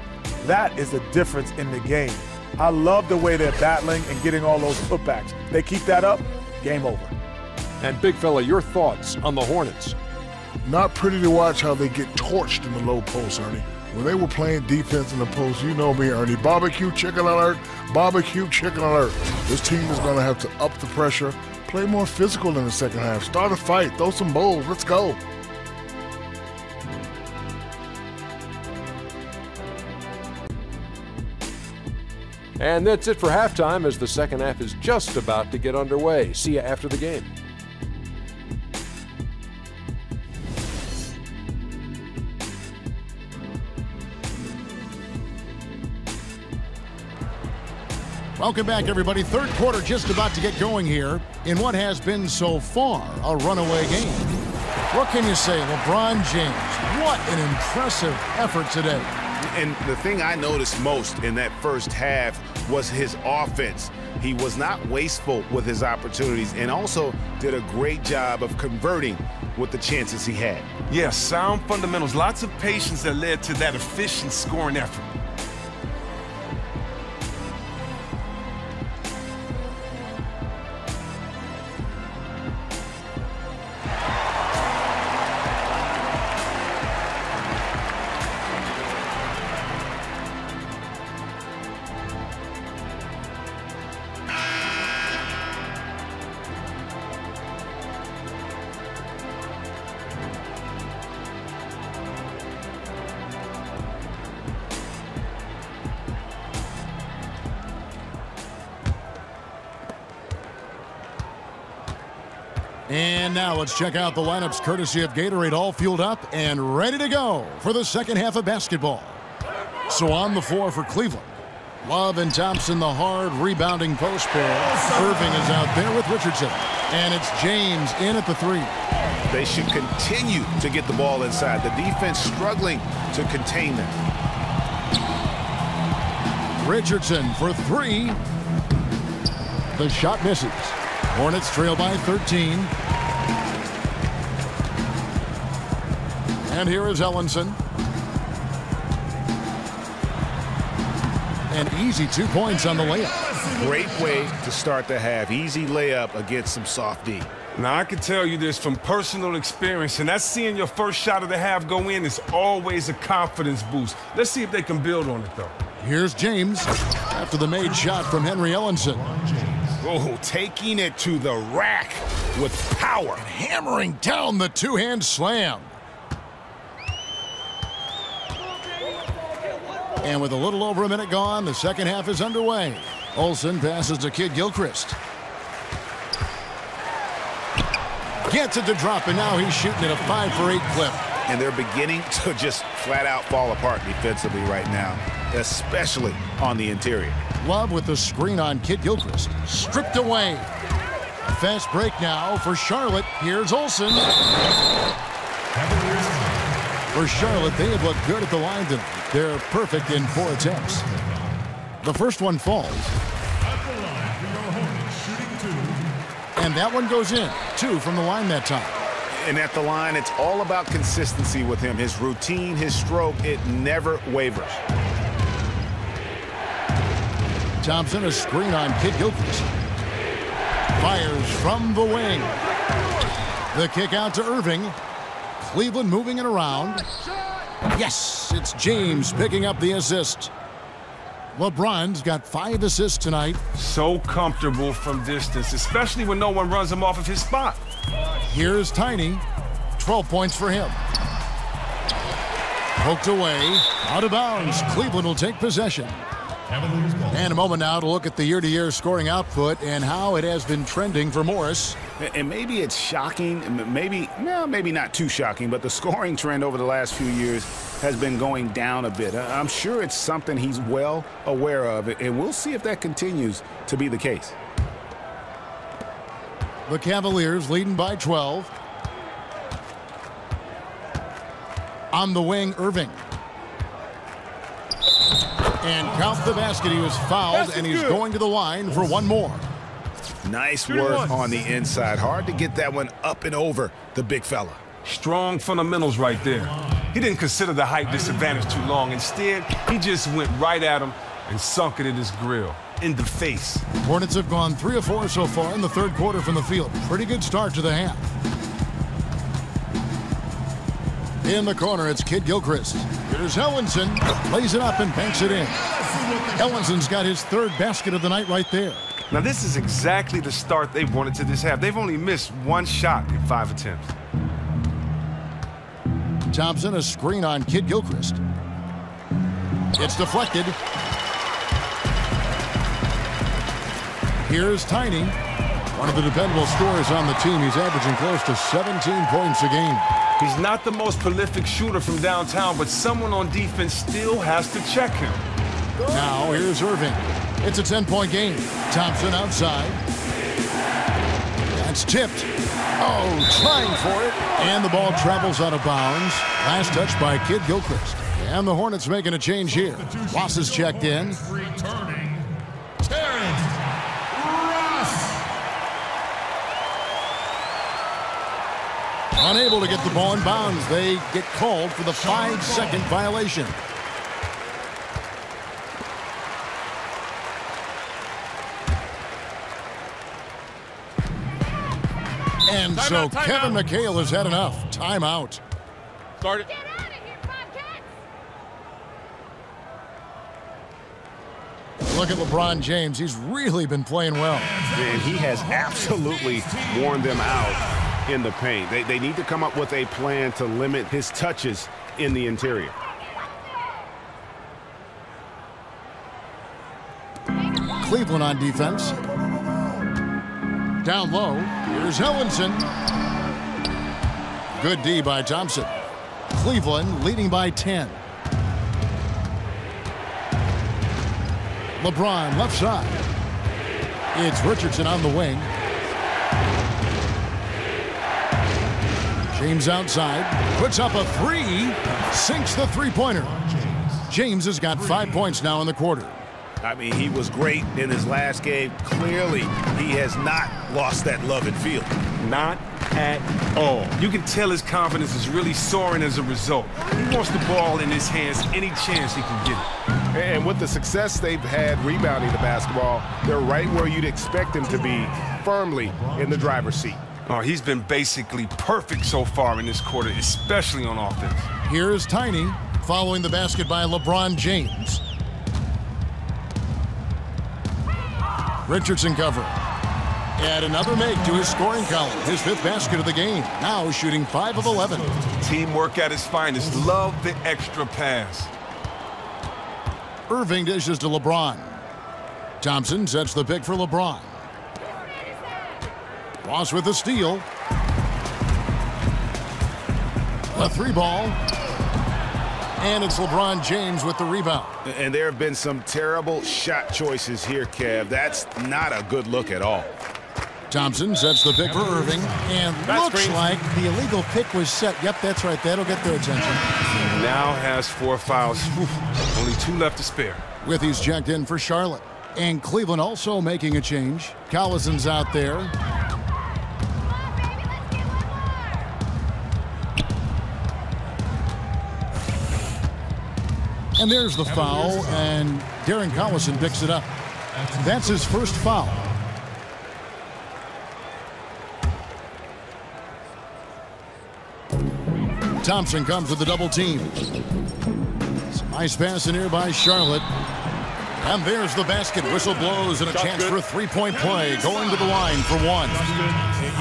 That is the difference in the game. I love the way they're battling and getting all those putbacks. They keep that up, game over. And Big Fella, your thoughts on the Hornets? Not pretty to watch how they get torched in the low post, Ernie. When they were playing defense in the post, you know me, Ernie. Barbecue chicken alert, barbecue chicken alert. This team is going to have to up the pressure, play more physical in the second half, start a fight, throw some bowls, let's go. And that's it for halftime as the second half is just about to get underway. See you after the game. Welcome back, everybody. Third quarter just about to get going here in what has been so far a runaway game. What can you say, LeBron James? What an impressive effort today. And the thing I noticed most in that first half was his offense. He was not wasteful with his opportunities and also did a great job of converting with the chances he had. Yeah, sound fundamentals, lots of patience that led to that efficient scoring effort. And now let's check out the lineups courtesy of Gatorade, all fueled up and ready to go for the second half of basketball. So on the floor for Cleveland, Love and Thompson, the hard rebounding post player. Irving is out there with Richardson. And it's James in at the 3. They should continue to get the ball inside. The defense struggling to contain them. Richardson for 3. The shot misses. Hornets trail by 13. And here is Ellenson. An easy 2 points on the layup. Great way to start the half. Easy layup against some soft D. Now, I can tell you this from personal experience, and that's seeing your first shot of the half go in is always a confidence boost. Let's see if they can build on it, though. Here's James after the made shot from Henry Ellenson. Oh, taking it to the rack with power. And hammering down the two-hand slam. And with a little over a minute gone, the second half is underway. Olsen passes to Kid Gilchrist. Gets it to drop, and now he's shooting at a 5-for-8 clip. And they're beginning to just flat out fall apart defensively right now, especially on the interior. Love with the screen on Kid Gilchrist. Stripped away. A fast break now for Charlotte. Here's Olsen. For Charlotte, they have looked good at the line tonight. They're perfect in 4 attempts. The first one falls. And that one goes in. 2 from the line that time. And at the line, it's all about consistency with him. His routine, his stroke, it never wavers. Thompson, a screen on Kid Gilchrist. Fires from the wing. The kick out to Irving. Cleveland moving it around. Yes, it's James picking up the assist. LeBron's got 5 assists tonight. So comfortable from distance, especially when no one runs him off of his spot. Here's Tiny. 12 points for him. Poked away. Out of bounds. Cleveland will take possession. And a moment now to look at the year-to-year scoring output and how it has been trending for Morris. And maybe it's shocking, maybe not too shocking, but the scoring trend over the last few years has been going down a bit. I'm sure it's something he's well aware of, and we'll see if that continues to be the case. The Cavaliers leading by 12. On the wing, Irving. And count the basket. He was fouled, and he's going to the line for one more. Nice work on the inside. Hard to get that one up and over the big fella. Strong fundamentals right there. He didn't consider the height disadvantage too long. Instead, he just went right at him and sunk it in his grill. In the face. Hornets have gone 3 of 4 so far in the third quarter from the field. Pretty good start to the half. In the corner, it's Kid Gilchrist. Here's Ellenson. Lays it up and banks it in. Ellenson's got his 3rd basket of the night right there. Now, this is exactly the start they wanted to this half. They've only missed 1 shot in 5 attempts. Thompson, a screen on Kid Gilchrist. It's deflected. Here's Tiny. One of the dependable scorers on the team. He's averaging close to 17 points a game. He's not the most prolific shooter from downtown, but someone on defense still has to check him. Now here's Irving. It's a 10-point game. Thompson outside. That's tipped. Oh, trying for it. And the ball travels out of bounds. Last touch by Kid Gilchrist. And the Hornets making a change here. Ross is checked in. Returning, Terrence Ross. Unable to get the ball in bounds. They get called for the 5-second violation. And so Kevin McHale has had enough. Timeout. Start it. Look at LeBron James. He's really been playing well. And he has absolutely worn them out in the paint. They need to come up with a plan to limit his touches in the interior. Cleveland on defense. Down low. Here's Ellenson. Good D by Thompson. Cleveland leading by 10. LeBron left side. It's Richardson on the wing. James outside. Puts up a 3. Sinks the three-pointer. James has got 5 points now in the quarter. I mean, he was great in his last game. Clearly, he has not lost that love and feel. Not at all. You can tell his confidence is really soaring as a result. He wants the ball in his hands any chance he can get it. And with the success they've had rebounding the basketball, they're right where you'd expect them to be, firmly in the driver's seat. Oh, he's been basically perfect so far in this quarter, especially on offense. Here's Tiny following the basket by LeBron James. Richardson cover. Add another make to his scoring column. His 5th basket of the game. Now shooting 5 of 11. Teamwork at its finest. Love the extra pass. Irving dishes to LeBron. Thompson sets the pick for LeBron. Ross with the steal. A 3-ball. And it's LeBron James with the rebound. And there have been some terrible shot choices here, Kev. That's not a good look at all. Thompson sets the pick for Irving. And looks like the illegal pick was set. Yep, that's right. That'll get their attention. Now has 4 fouls. Only 2 left to spare. With he's checked in for Charlotte. And Cleveland also making a change. Collison's out there. And there's the foul, and Darren Collison picks it up. That's his first foul. Thompson comes with the double team. Some nice pass in here by Charlotte. And there's the basket. Whistle blows and a chance for a three-point play. Going to the line for one.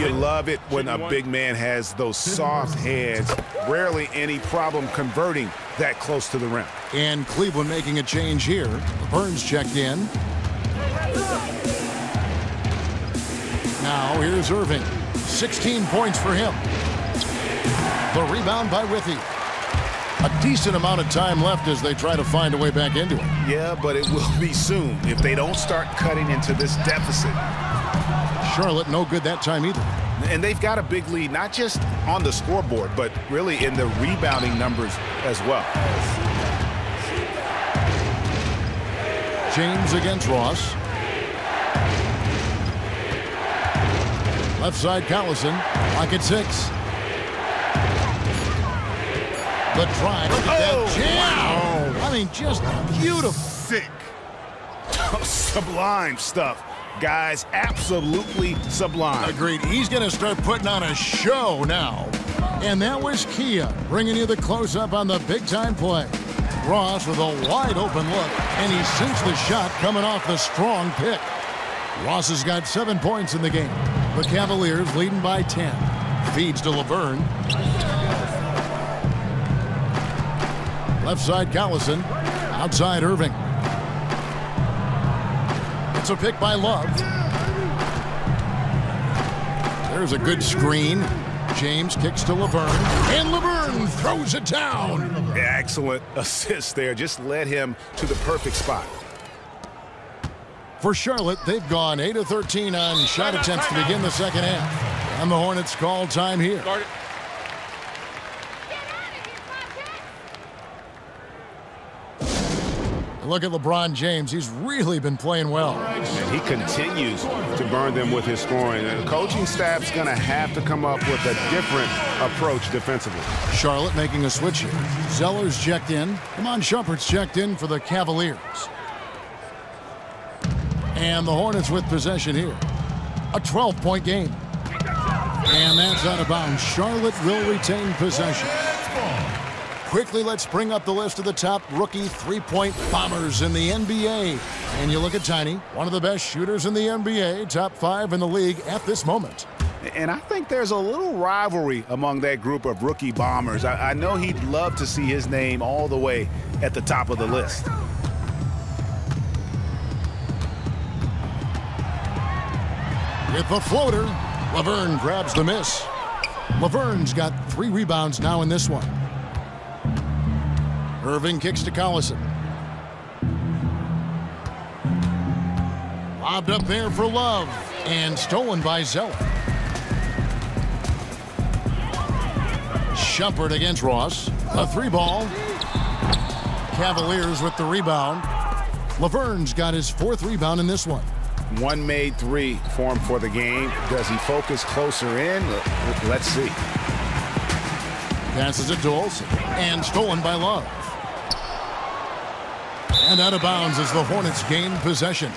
You love it when a big man has those soft hands. Rarely any problem converting that close to the rim. And Cleveland making a change here. Burns checked in. Now here's Irving. 16 points for him. The rebound by Withey. A decent amount of time left as they try to find a way back into it. Yeah, but it will be soon if they don't start cutting into this deficit. Charlotte no good that time either. And they've got a big lead, not just on the scoreboard, but really in the rebounding numbers as well. James against Ross. Left side Collison. Lock at 6. The drive. Look at that jam. I mean, just beautiful. Sick. Sublime stuff. Guys, absolutely sublime. Agreed. He's going to start putting on a show now. And that was Kia bringing you the close-up on the big-time play. Ross with a wide-open look, and he sinks the shot coming off the strong pick. Ross has got 7 points in the game. The Cavaliers leading by 10. Feeds to Laverne. Left side Collison. Outside Irving. It's a pick by Love. There's a good screen. James kicks to Laverne. And Laverne throws it down. Excellent assist there. Just led him to the perfect spot. For Charlotte, they've gone 8 of 13 on shot attempts to begin the second half. And the Hornets call time here. Look at LeBron James. He's really been playing well. And he continues to burn them with his scoring. And the coaching staff's going to have to come up with a different approach defensively. Charlotte making a switch here. Zeller's checked in. Iman Shumpert's checked in for the Cavaliers. And the Hornets with possession here. A 12-point game. And that's out of bounds. Charlotte will retain possession. Quickly, let's bring up the list of the top rookie three-point bombers in the NBA. And you look at Tiny, one of the best shooters in the NBA, top 5 in the league at this moment. And I think there's a little rivalry among that group of rookie bombers. I know he'd love to see his name all the way at the top of the list. With the floater, Laverne grabs the miss. Laverne's got 3 rebounds now in this one. Irving kicks to Collison. Lobbed up there for Love. And stolen by Zeller. Shumpert against Ross. A 3-ball. Cavaliers with the rebound. Laverne's got his 4th rebound in this one. One made 3 for him for the game. Does he focus closer in? Let's see. Passes it to Olsen. And stolen by Love. And out of bounds as the Hornets gain possession.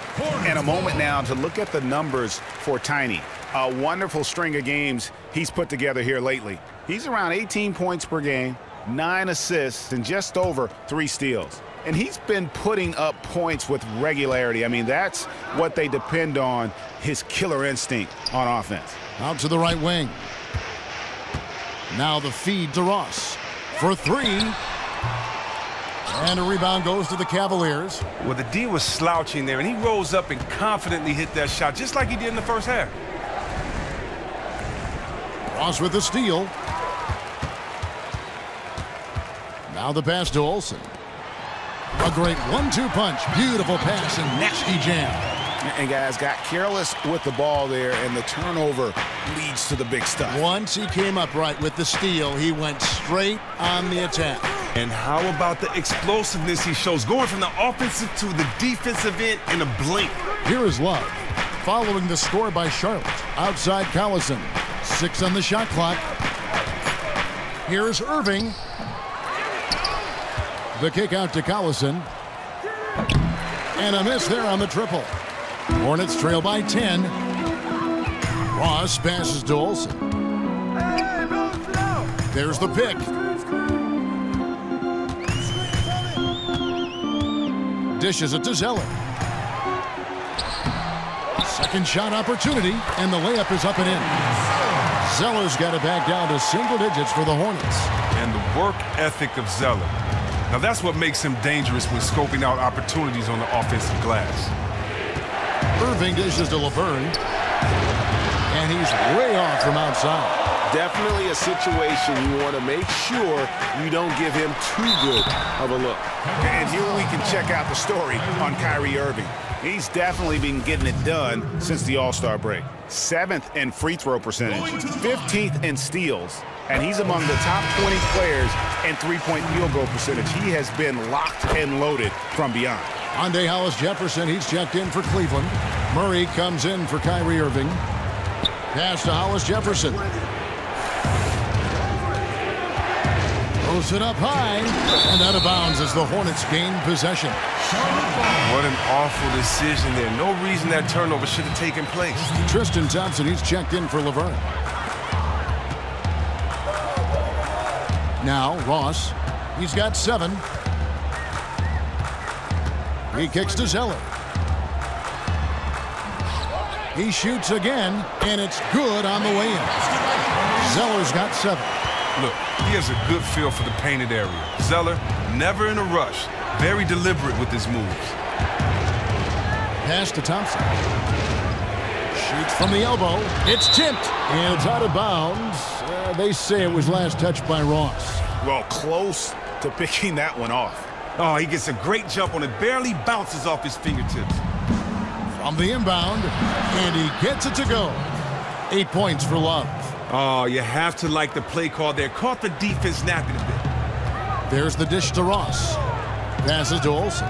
And a moment now to look at the numbers for Tiny. A wonderful string of games he's put together here lately. He's around 18 points per game, 9 assists, and just over 3 steals. And he's been putting up points with regularity. I mean, that's what they depend on, his killer instinct on offense. Out to the right wing. Now the feed to Ross for 3. And a rebound goes to the Cavaliers. Well, the D was slouching there, and he rose up and confidently hit that shot, just like he did in the first half. Ross with the steal. Now the pass to Olsen. A great 1-2 punch. Beautiful pass and nasty jam. And guys got careless with the ball there, and the turnover leads to the big stuff. Once he came up right with the steal, he went straight on the attack. And how about the explosiveness he shows, going from the offensive to the defensive end in a blink. Here is Love, following the score by Charlotte. Outside Collison, 6 on the shot clock. Here's Irving. The kick out to Collison. And a miss there on the triple. Hornets trail by 10. Ross passes to Olsen. There's the pick. Dishes it to Zeller. Second shot opportunity, and the layup is up and in. Zeller's got it back down to single digits for the Hornets. And the work ethic of Zeller. Now that's what makes him dangerous when scoping out opportunities on the offensive glass. Irving dishes to LeVert, and he's way off from outside. Definitely a situation you want to make sure you don't give him too good of a look. And here we can check out the story on Kyrie Irving. He's definitely been getting it done since the All-Star break. 7th in free throw percentage, 15th in steals, and he's among the top 20 players in three-point field goal percentage. He has been locked and loaded from beyond. Andre Hollis-Jefferson, he's checked in for Cleveland. Murray comes in for Kyrie Irving. Pass to Hollis-Jefferson. Throws it up high, and out of bounds as the Hornets gain possession. What an awful decision there. No reason that turnover should have taken place. Tristan Thompson, he's checked in for LeVert. Now Ross, he's got 7. He kicks to Zeller. He shoots again, and it's good on the way in. Zeller's got 7. Look, he has a good feel for the painted area. Zeller, never in a rush, very deliberate with his moves. Pass to Thompson. Shoots from the elbow. It's tipped, and it's out of bounds. They say it was last touched by Ross. Well, close to picking that one off. Oh, he gets a great jump on it, barely bounces off his fingertips. From the inbound, and he gets it to go. 8 points for Love. Oh, you have to like the play call there. Caught the defense napping a bit. There's the dish to Ross. Passes to Olsen.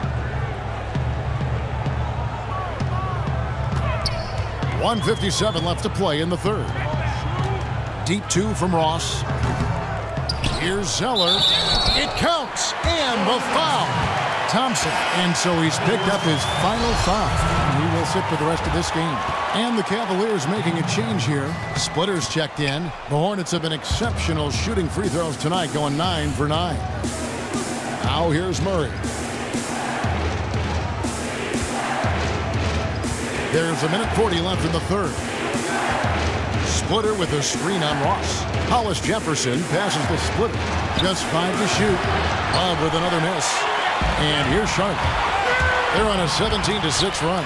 1:57 left to play in the third. Deep 2 from Ross. Here's Zeller. It counts, and the foul. Thompson, and so he's picked up his final foul. He will sit for the rest of this game. And the Cavaliers making a change here. Splitters checked in. The Hornets have been exceptional shooting free throws tonight, going 9 for 9. Now here's Murray. There's 1:40 left in the third. Splitter with a screen on Ross. Hollis-Jefferson passes to Splitter. Just 5 to shoot. Love with another miss. And here's Charlotte. They're on a 17-6 run.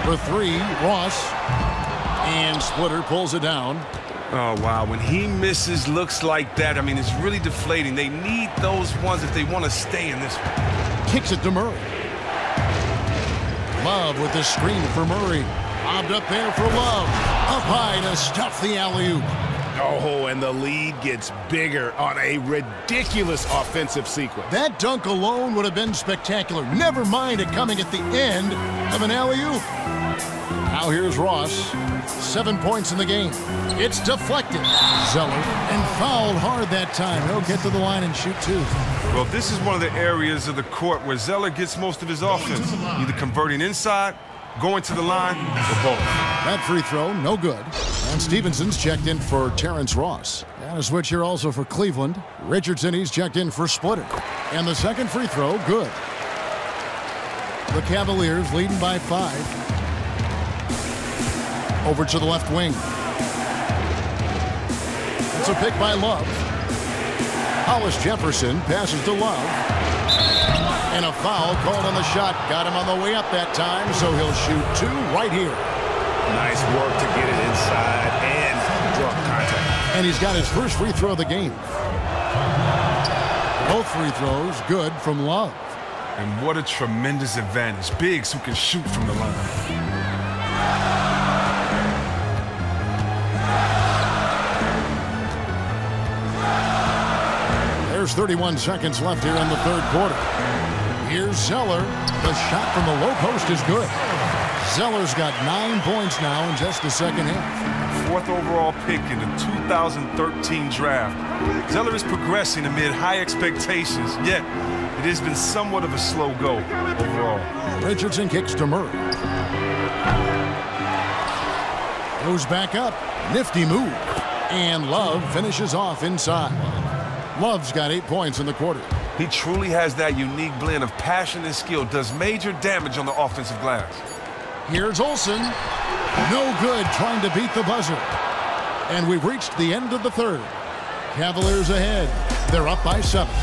For 3, Ross. And Splitter pulls it down. Oh, wow. When he misses looks like that, I mean, it's really deflating. They need those ones if they want to stay in this one. Kicks it to Murray. Love with the screen for Murray. Lobbed up there for Love. Up high to stuff the alley-oop. Oh, and the lead gets bigger on a ridiculous offensive sequence. That dunk alone would have been spectacular. Never mind it coming at the end of an alley-oop. Now here's Ross. 7 points in the game. It's deflected. Zeller, and fouled hard that time. He'll get to the line and shoot 2. Well, this is one of the areas of the court where Zeller gets most of his offense. Either converting inside, going to the line, or both. That free throw, no good. And Stevenson's checked in for Terrence Ross. And a switch here also for Cleveland. Richardson, he's checked in for Splitter. And the second free throw, good. The Cavaliers leading by 5. Over to the left wing. It's a pick by Love. Hollis-Jefferson passes to Love. And a foul called on the shot. Got him on the way up that time, so he'll shoot 2 right here. Nice work to get it inside and draw contact. And he's got his first free throw of the game. Both free throws good from Love. And what a tremendous advantage. Bigs who can shoot from the line. There's 31 seconds left here in the third quarter. Here's Zeller. The shot from the low post is good. Zeller's got 9 points now in just the second half. Fourth overall pick in the 2013 draft. Zeller is progressing amid high expectations, yet it has been somewhat of a slow go overall. Richardson kicks to Murray. Goes back up. Nifty move. And Love finishes off inside. Love's got 8 points in the quarter. He truly has that unique blend of passion and skill. Does major damage on the offensive glass. Here's Olsen. No good trying to beat the buzzer. And we've reached the end of the third. Cavaliers ahead. They're up by 7.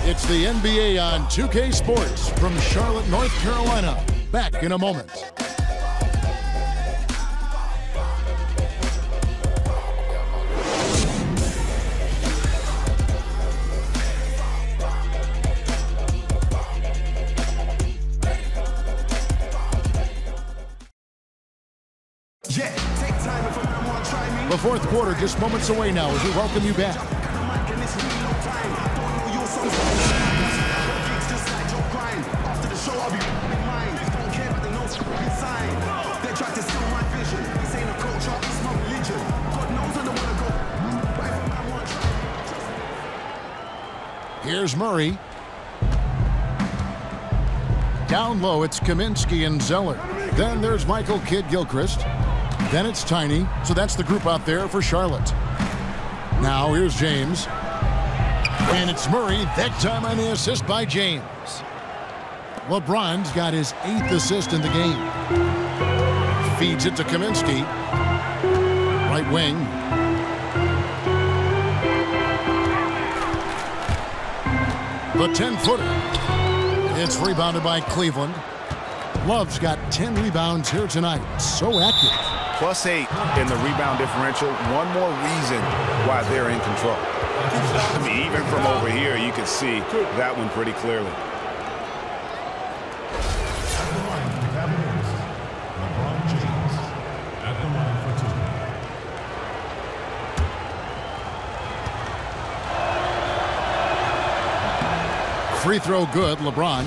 It's the NBA on 2K Sports from Charlotte, North Carolina. Back in a moment. The fourth quarter just moments away now as we welcome you back. Here's Murray. Down low, it's Kaminsky and Zeller. Then there's Michael Kidd-Gilchrist. Then it's Tiny. So that's the group out there for Charlotte. Now here's James. And it's Murray, that time on the assist by James. LeBron's got his 8th assist in the game. Feeds it to Kaminsky. Right wing. The 10-footer. It's rebounded by Cleveland. Love's got 10 rebounds here tonight. So active. +8 in the rebound differential. One more reason why they're in control. I mean, even from over here, you can see that one pretty clearly. LeBron James at the line for 2. Free throw good, LeBron.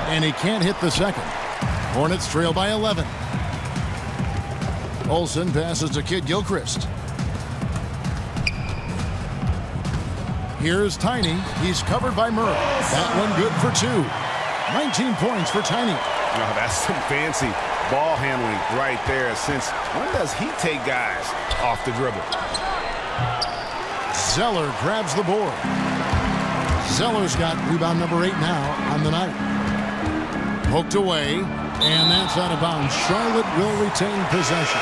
And he can't hit the second. Hornets trail by 11. Olsen passes to Kidd-Gilchrist. Here's Tiny. He's covered by Murray. That one good for 2. 19 points for Tiny. Oh, that's some fancy ball handling right there. Since when does he take guys off the dribble? Zeller grabs the board. Zeller's got rebound number 8 now on the night. Poked away, and that's out of bounds. Charlotte will retain possession.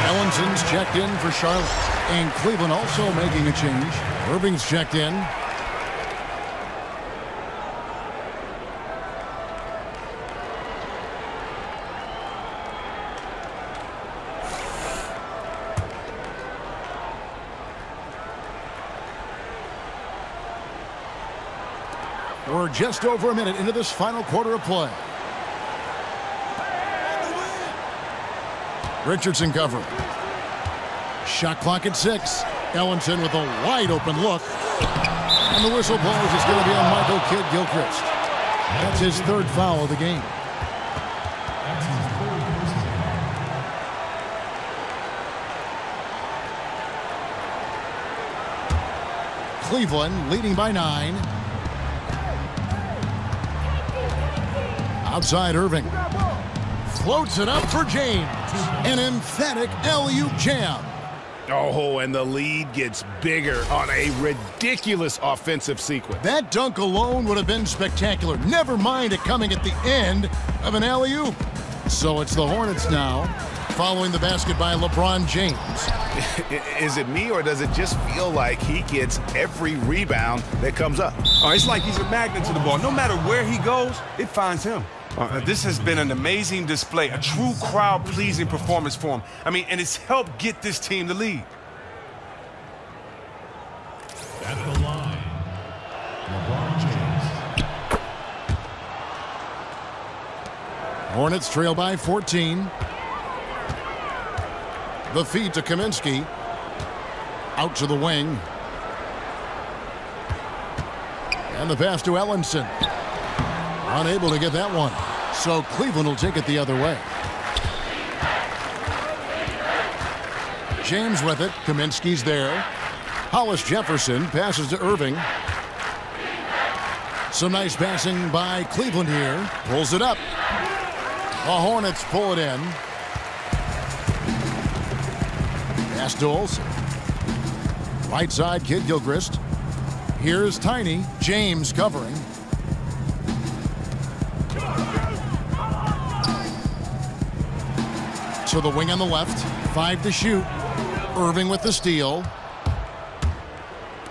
Ellenson's checked in for Charlotte, and Cleveland also making a change. Irving's checked in. We're just over a minute into this final quarter of play. Richardson covering. Shot clock at 6. Ellenson with a wide open look. And the whistle blows. It's going to be on Michael Kidd-Gilchrist. That's his 3rd foul of the game. Cleveland leading by 9. Outside Irving. Floats it up for James. An emphatic alley-oop jam. Oh, and the lead gets bigger on a ridiculous offensive sequence. That dunk alone would have been spectacular. Never mind it coming at the end of an alley-oop. So it's the Hornets now, following the basket by LeBron James. Is it me, or does it just feel like he gets every rebound that comes up? Oh, it's like he's a magnet to the ball. No matter where he goes, it finds him. This has been an amazing display, a true crowd-pleasing performance for him. I mean, and it's helped get this team the lead. At the line, LeBron James. Hornets trail by 14. The feed to Kaminsky. Out to the wing. And the pass to Ellenson. Unable to get that one. So Cleveland will take it the other way. James with it. Kaminsky's there. Hollis Jefferson passes to Irving. Some nice passing by Cleveland here. Pulls it up. The Hornets pull it in. Pass to Olsen. Right side, Kid Gilchrist. Here's Tiny. James covering. To the wing on the left. 5 to shoot. Irving with the steal.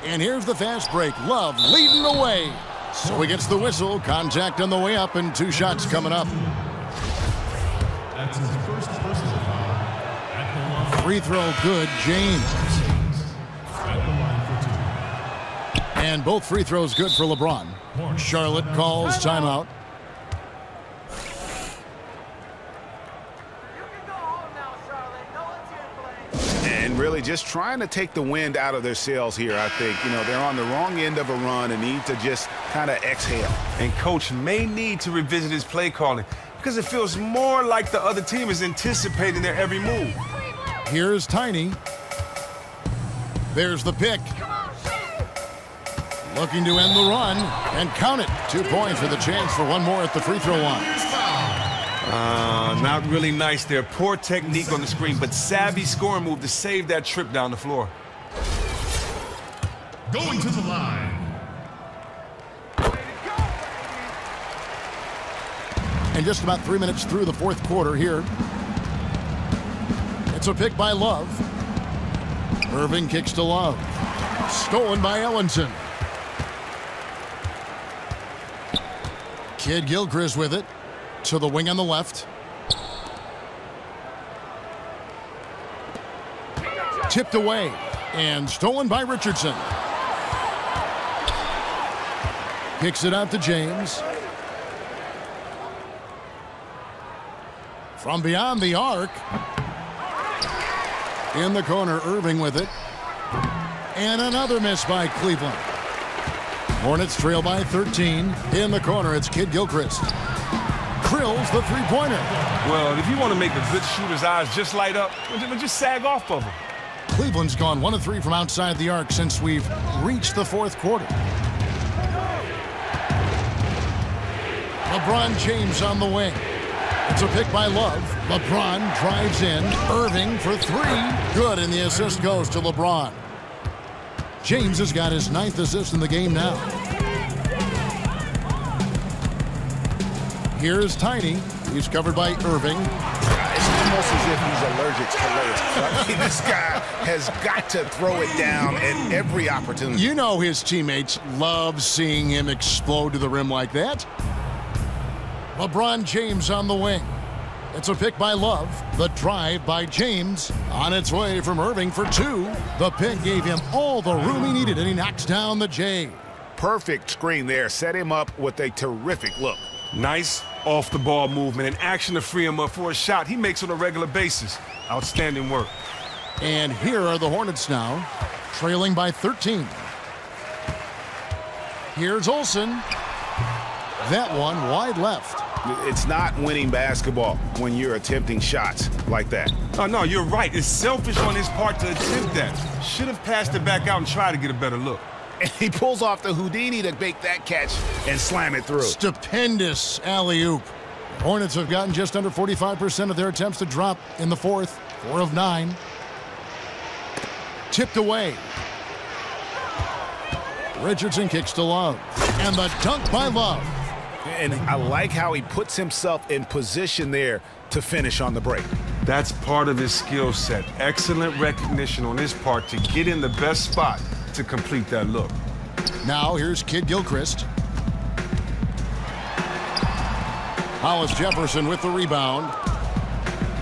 And here's the fast break. Love leading the way. So he gets the whistle. Contact on the way up and 2 shots coming up. That's his first personal foul at the line. Free throw good, James. At the line for 2. And both free throws good for LeBron. Charlotte calls timeout. And really just trying to take the wind out of their sails here, I think. You know, they're on the wrong end of a run and need to just kind of exhale. And Coach may need to revisit his play calling because it feels more like the other team is anticipating their every move. Here's Tiny. There's the pick. Looking to end the run and count it. 2 points with a chance for one more at the free throw line. Not really nice there. Poor technique on the screen, but savvy scoring move to save that trip down the floor. Going to the line. And just about 3 minutes through the fourth quarter here. It's a pick by Love. Irving kicks to Love. Stolen by Ellenson. Kid Gilchrist with it. To the wing on the left. Tipped away and stolen by Richardson. Kicks it out to James. From beyond the arc. In the corner, Irving with it. And another miss by Cleveland. Hornets trail by 13. In the corner, it's Kid Gilchrist. Drills the three-pointer. Well, if you want to make a good shooter's eyes just light up, just sag off of him. Cleveland's gone 1 of 3 from outside the arc since we've reached the fourth quarter. LeBron James on the wing. It's a pick by Love. LeBron drives in. Irving for 3. Good, and the assist goes to LeBron. James has got his 9th assist in the game now. Here's Tiny. He's covered by Irving. It's almost as if he's allergic to layups. I mean, this guy has got to throw it down at every opportunity. You know his teammates love seeing him explode to the rim like that. LeBron James on the wing. It's a pick by Love. The drive by James. On its way from Irving for 2. The pick gave him all the room he needed, and he knocks down the J. Perfect screen there. Set him up with a terrific look. Nice off-the-ball movement and action to free him up for a shot he makes on a regular basis. Outstanding work. And here are the Hornets now, trailing by 13. Here's Olsen. That one wide left. It's not winning basketball when you're attempting shots like that. Oh, no, you're right. It's selfish on his part to attempt that. Should have passed it back out and tried to get a better look. And he pulls off the Houdini to make that catch and slam it through. Stupendous alley-oop. Hornets have gotten just under 45% of their attempts to drop in the fourth. 4 of 9. Tipped away. Richardson kicks to Love. And the dunk by Love. And I like how he puts himself in position there to finish on the break. That's part of his skill set. Excellent recognition on his part to get in the best spot to complete that look. Now here's Kid Gilchrist. Hollis Jefferson with the rebound.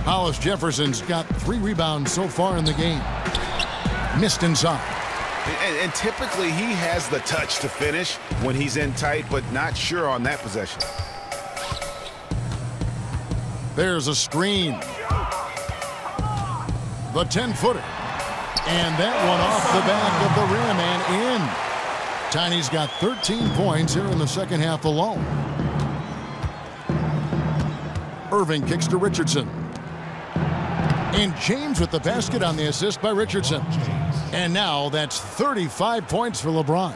Hollis Jefferson's got 3 rebounds so far in the game. Missed inside. And typically he has the touch to finish when he's in tight, but not sure on that possession. There's a screen. The 10-footer. And that one off the back of the rim and in. Tiny's got 13 points here in the second half alone. Irving kicks to Richardson. And James with the basket on the assist by Richardson. And now that's 35 points for LeBron.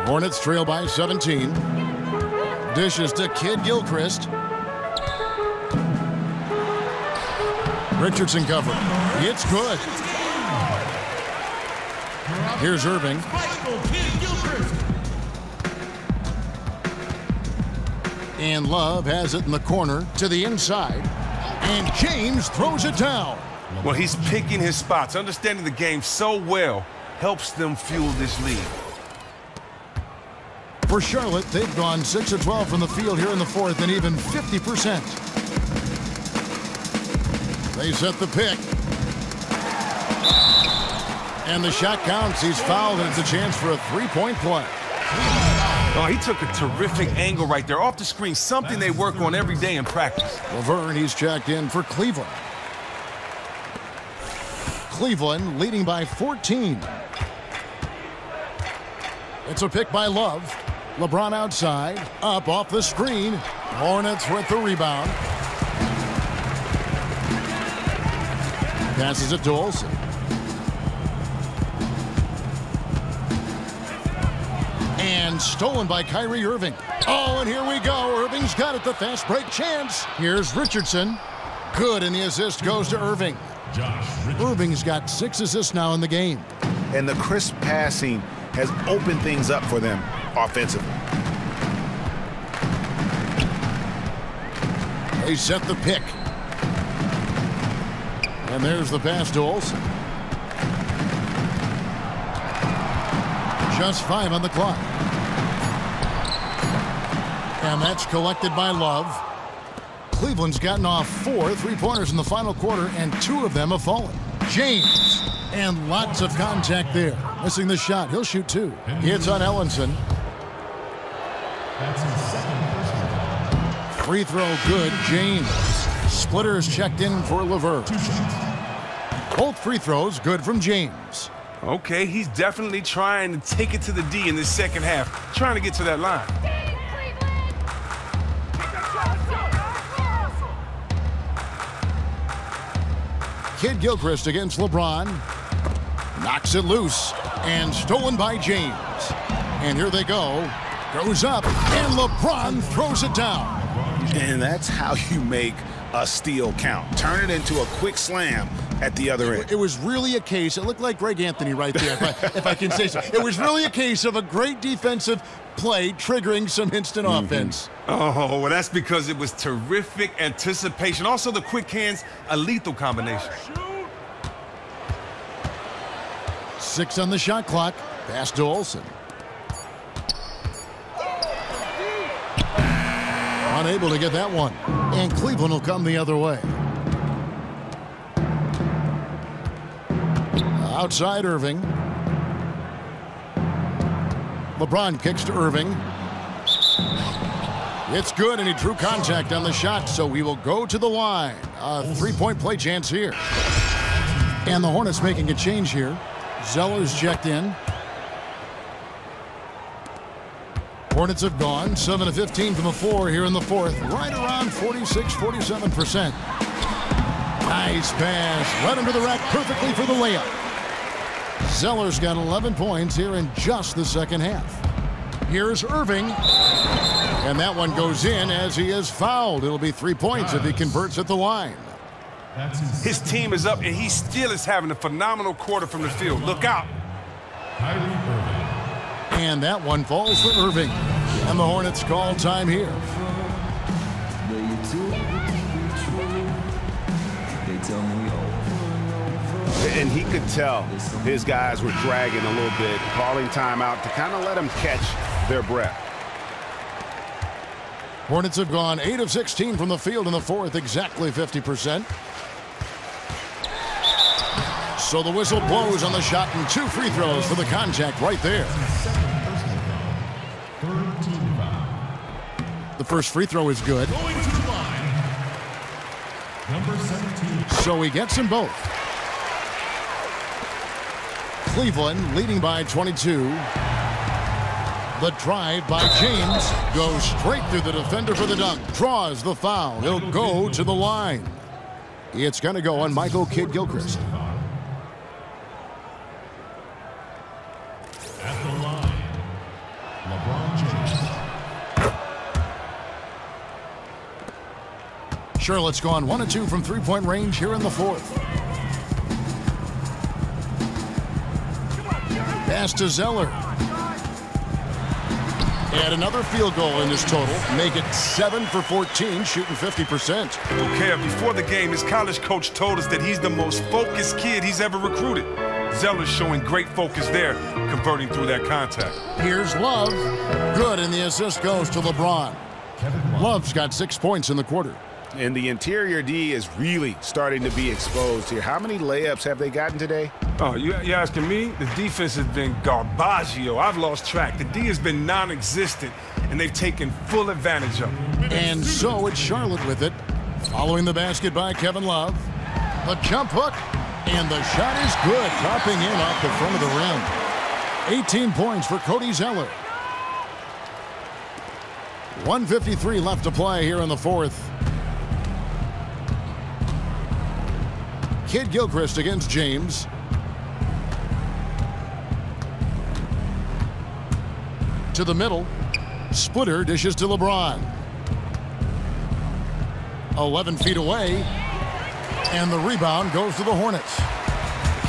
Hornets trail by 17. Dishes to Kid Gilchrist. Richardson covered. It's good. Here's Irving. And Love has it in the corner to the inside. And James throws it down. Well, he's picking his spots. Understanding the game so well helps them fuel this lead. For Charlotte, they've gone 6 of 12 from the field here in the fourth and even 50%. They set the pick. And the shot counts. He's fouled, and it's a chance for a three-point play. Oh, he took a terrific angle right there off the screen, something they work on every day in practice. Laverne, he's checked in for Cleveland. Cleveland leading by 14. It's a pick by Love. LeBron outside, up off the screen. Hornets with the rebound. Passes it to Olsen. And stolen by Kyrie Irving. Oh, and here we go. Irving's got it, the fast break chance. Here's Richardson. Good, and the assist goes to Irving. Irving's got 6 assists now in the game. And the crisp passing has opened things up for them offensively. They set the pick. And there's the pass to Olsen. Just 5 on the clock. And that's collected by Love. Cleveland's gotten off 4 three-pointers in the final quarter, and 2 of them have fallen. James. And lots of contact there. Missing the shot. He'll shoot 2. Hits on Ellenson. That's his second personal. Free throw good. James. Splitters checked in for Laverne. Both free throws good from James. Okay, he's definitely trying to take it to the D in this second half, trying to get to that line. Kid Gilchrist against LeBron. Knocks it loose. And stolen by James. And here they go. Goes up. And LeBron throws it down. And that's how you make a steal count. Turn it into a quick slam at the other end. It was really a case, it looked like Greg Anthony right there, if I can say so. It was really a case of a great defensive play triggering some instant offense. Oh, well, that's because it was terrific anticipation. Also, the quick hands, a lethal combination. 6 on the shot clock. Pass to Olsen. Unable to get that one. And Cleveland will come the other way. Outside Irving. LeBron kicks to Irving. It's good, and he drew contact on the shot, so we will go to the line. A three-point play chance here. And the Hornets making a change here. Zeller's checked in. Hornets have gone 7 of 15 from the floor here in the fourth. Right around 46-47%. Nice pass. Right under the rack perfectly for the layup. Zeller's got 11 points here in just the second half. Here's Irving. And that one goes in as he is fouled. It'll be 3 points if he converts at the line. His team is up, and he still is having a phenomenal quarter from the field. Look out. And that one falls for Irving. And the Hornets call time here. And he could tell his guys were dragging a little bit, calling timeout to kind of let them catch their breath. Hornets have gone 8 of 16 from the field in the fourth, exactly 50%. So the whistle blows on the shot, and 2 free throws for the contact right there. The first free throw is good. Number 17. So he gets them both. Cleveland leading by 22. The drive by James goes straight through the defender for the dunk. Draws the foul. He'll go to the line. It's going to go on Michael Kidd-Gilchrist. At the line, LeBron James. Charlotte's gone 1 of 2 from three-point range here in the fourth. Pass to Zeller. Add another field goal in his total. Make it 7 for 14, shooting 50%. Okay, before the game, his college coach told us that he's the most focused kid he's ever recruited. Zeller's showing great focus there, converting through that contact. Here's Love. Good, and the assist goes to LeBron. Love's got 6 points in the quarter. And the interior D is really starting to be exposed here. How many layups have they gotten today? Oh, you're asking me? The defense has been garbaggio. I've lost track. The D has been non-existent, and they've taken full advantage of it. And so it's Charlotte with it. Following the basket by Kevin Love. The jump hook, and the shot is good. Dropping in off the front of the rim. 18 points for Cody Zeller. 1:53 left to play here in the fourth. Kidd-Gilchrist against James. To the middle. Splitter dishes to LeBron. 11 feet away. And the rebound goes to the Hornets.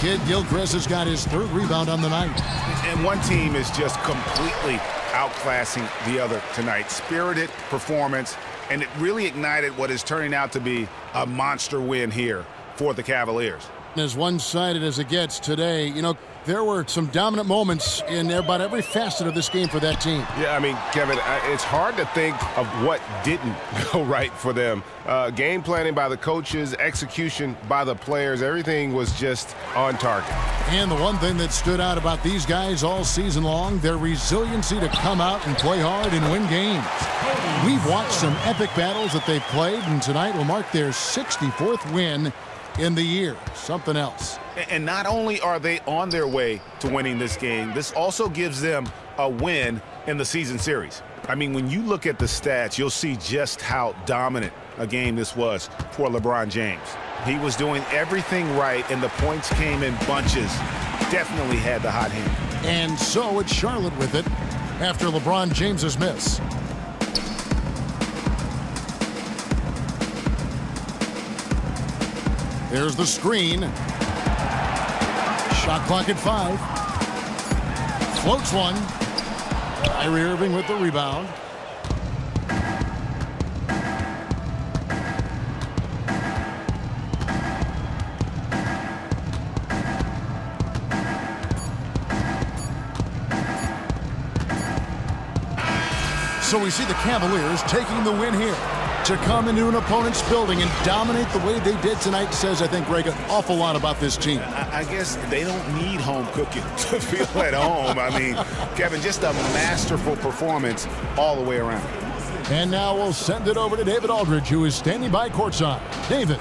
Kidd-Gilchrist has got his 3rd rebound on the night. And one team is just completely outclassing the other tonight. Spirited performance, and it really ignited what is turning out to be a monster win here for the Cavaliers. As one-sided as it gets today, you know, there were some dominant moments in about every facet of this game for that team. Yeah, I mean, Kevin, it's hard to think of what didn't go right for them. Game planning by the coaches, execution by the players, everything was just on target. And the one thing that stood out about these guys all season long, their resiliency to come out and play hard and win games. We've watched some epic battles that they've played, and tonight will mark their 64th win in the year. Something else. And not only are they on their way to winning this game, this also gives them a win in the season series. I mean, when you look at the stats, you'll see just how dominant a game this was for LeBron James. He was doing everything right, and the points came in bunches. Definitely had the hot hand. And so it's Charlotte with it after LeBron James's miss. There's the screen. Shot clock at 5. Floats one. Kyrie Irving with the rebound. So we see the Cavaliers taking the win here. To come into an opponent's building and dominate the way they did tonight says, I think, Greg, an awful lot about this team. I guess they don't need home cooking to feel at home. I mean, Kevin, just a masterful performance all the way around. And now we'll send it over to David Aldridge, who is standing by courtside. David.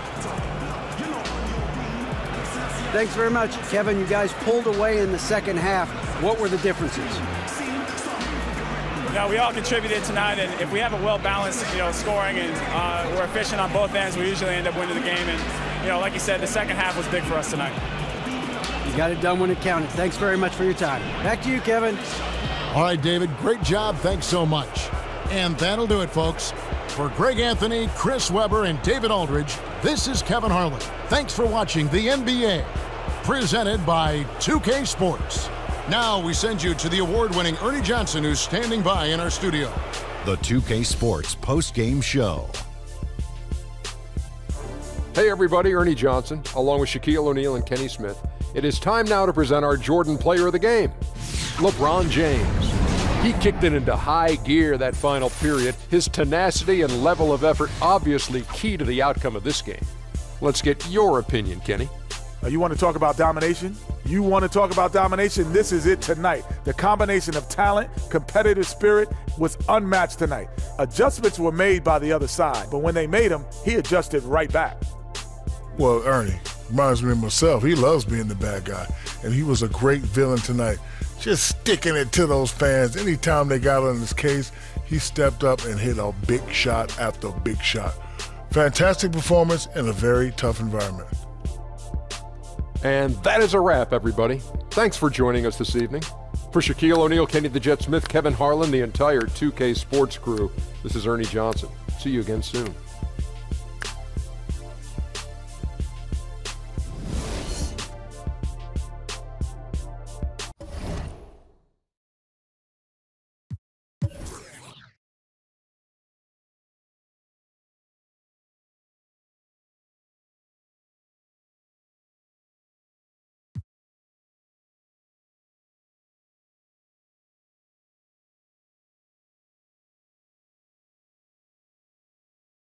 Thanks very much, Kevin. You guys pulled away in the second half. What were the differences? You know, we all contributed tonight, and if we have a well-balanced, scoring and we're efficient on both ends, we usually end up winning the game. And, like you said, the second half was big for us tonight. You got it done when it counted. Thanks very much for your time. Back to you, Kevin. All right, David, great job. Thanks so much. And that'll do it, folks. For Greg Anthony, Chris Webber, and David Aldridge, this is Kevin Harlan. Thanks for watching the NBA, presented by 2K Sports. Now we send you to the award-winning Ernie Johnson, who's standing by in our studio. The 2K Sports post-game show. Hey everybody, Ernie Johnson, along with Shaquille O'Neal and Kenny Smith. It is time now to present our Jordan Player of the Game, LeBron James. He kicked it into high gear that final period. His tenacity and level of effort obviously key to the outcome of this game. Let's get your opinion, Kenny. You want to talk about domination? You want to talk about domination? This is it tonight. The combination of talent, competitive spirit was unmatched tonight. Adjustments were made by the other side, but when they made them, he adjusted right back. Well, Ernie reminds me of myself. He loves being the bad guy, and he was a great villain tonight. Just sticking it to those fans. Anytime they got on his case, he stepped up and hit a big shot after big shot. Fantastic performance in a very tough environment. And that is a wrap, everybody. Thanks for joining us this evening. For Shaquille O'Neal, Kenny the Jet Smith, Kevin Harlan, the entire 2K Sports crew, this is Ernie Johnson. See you again soon.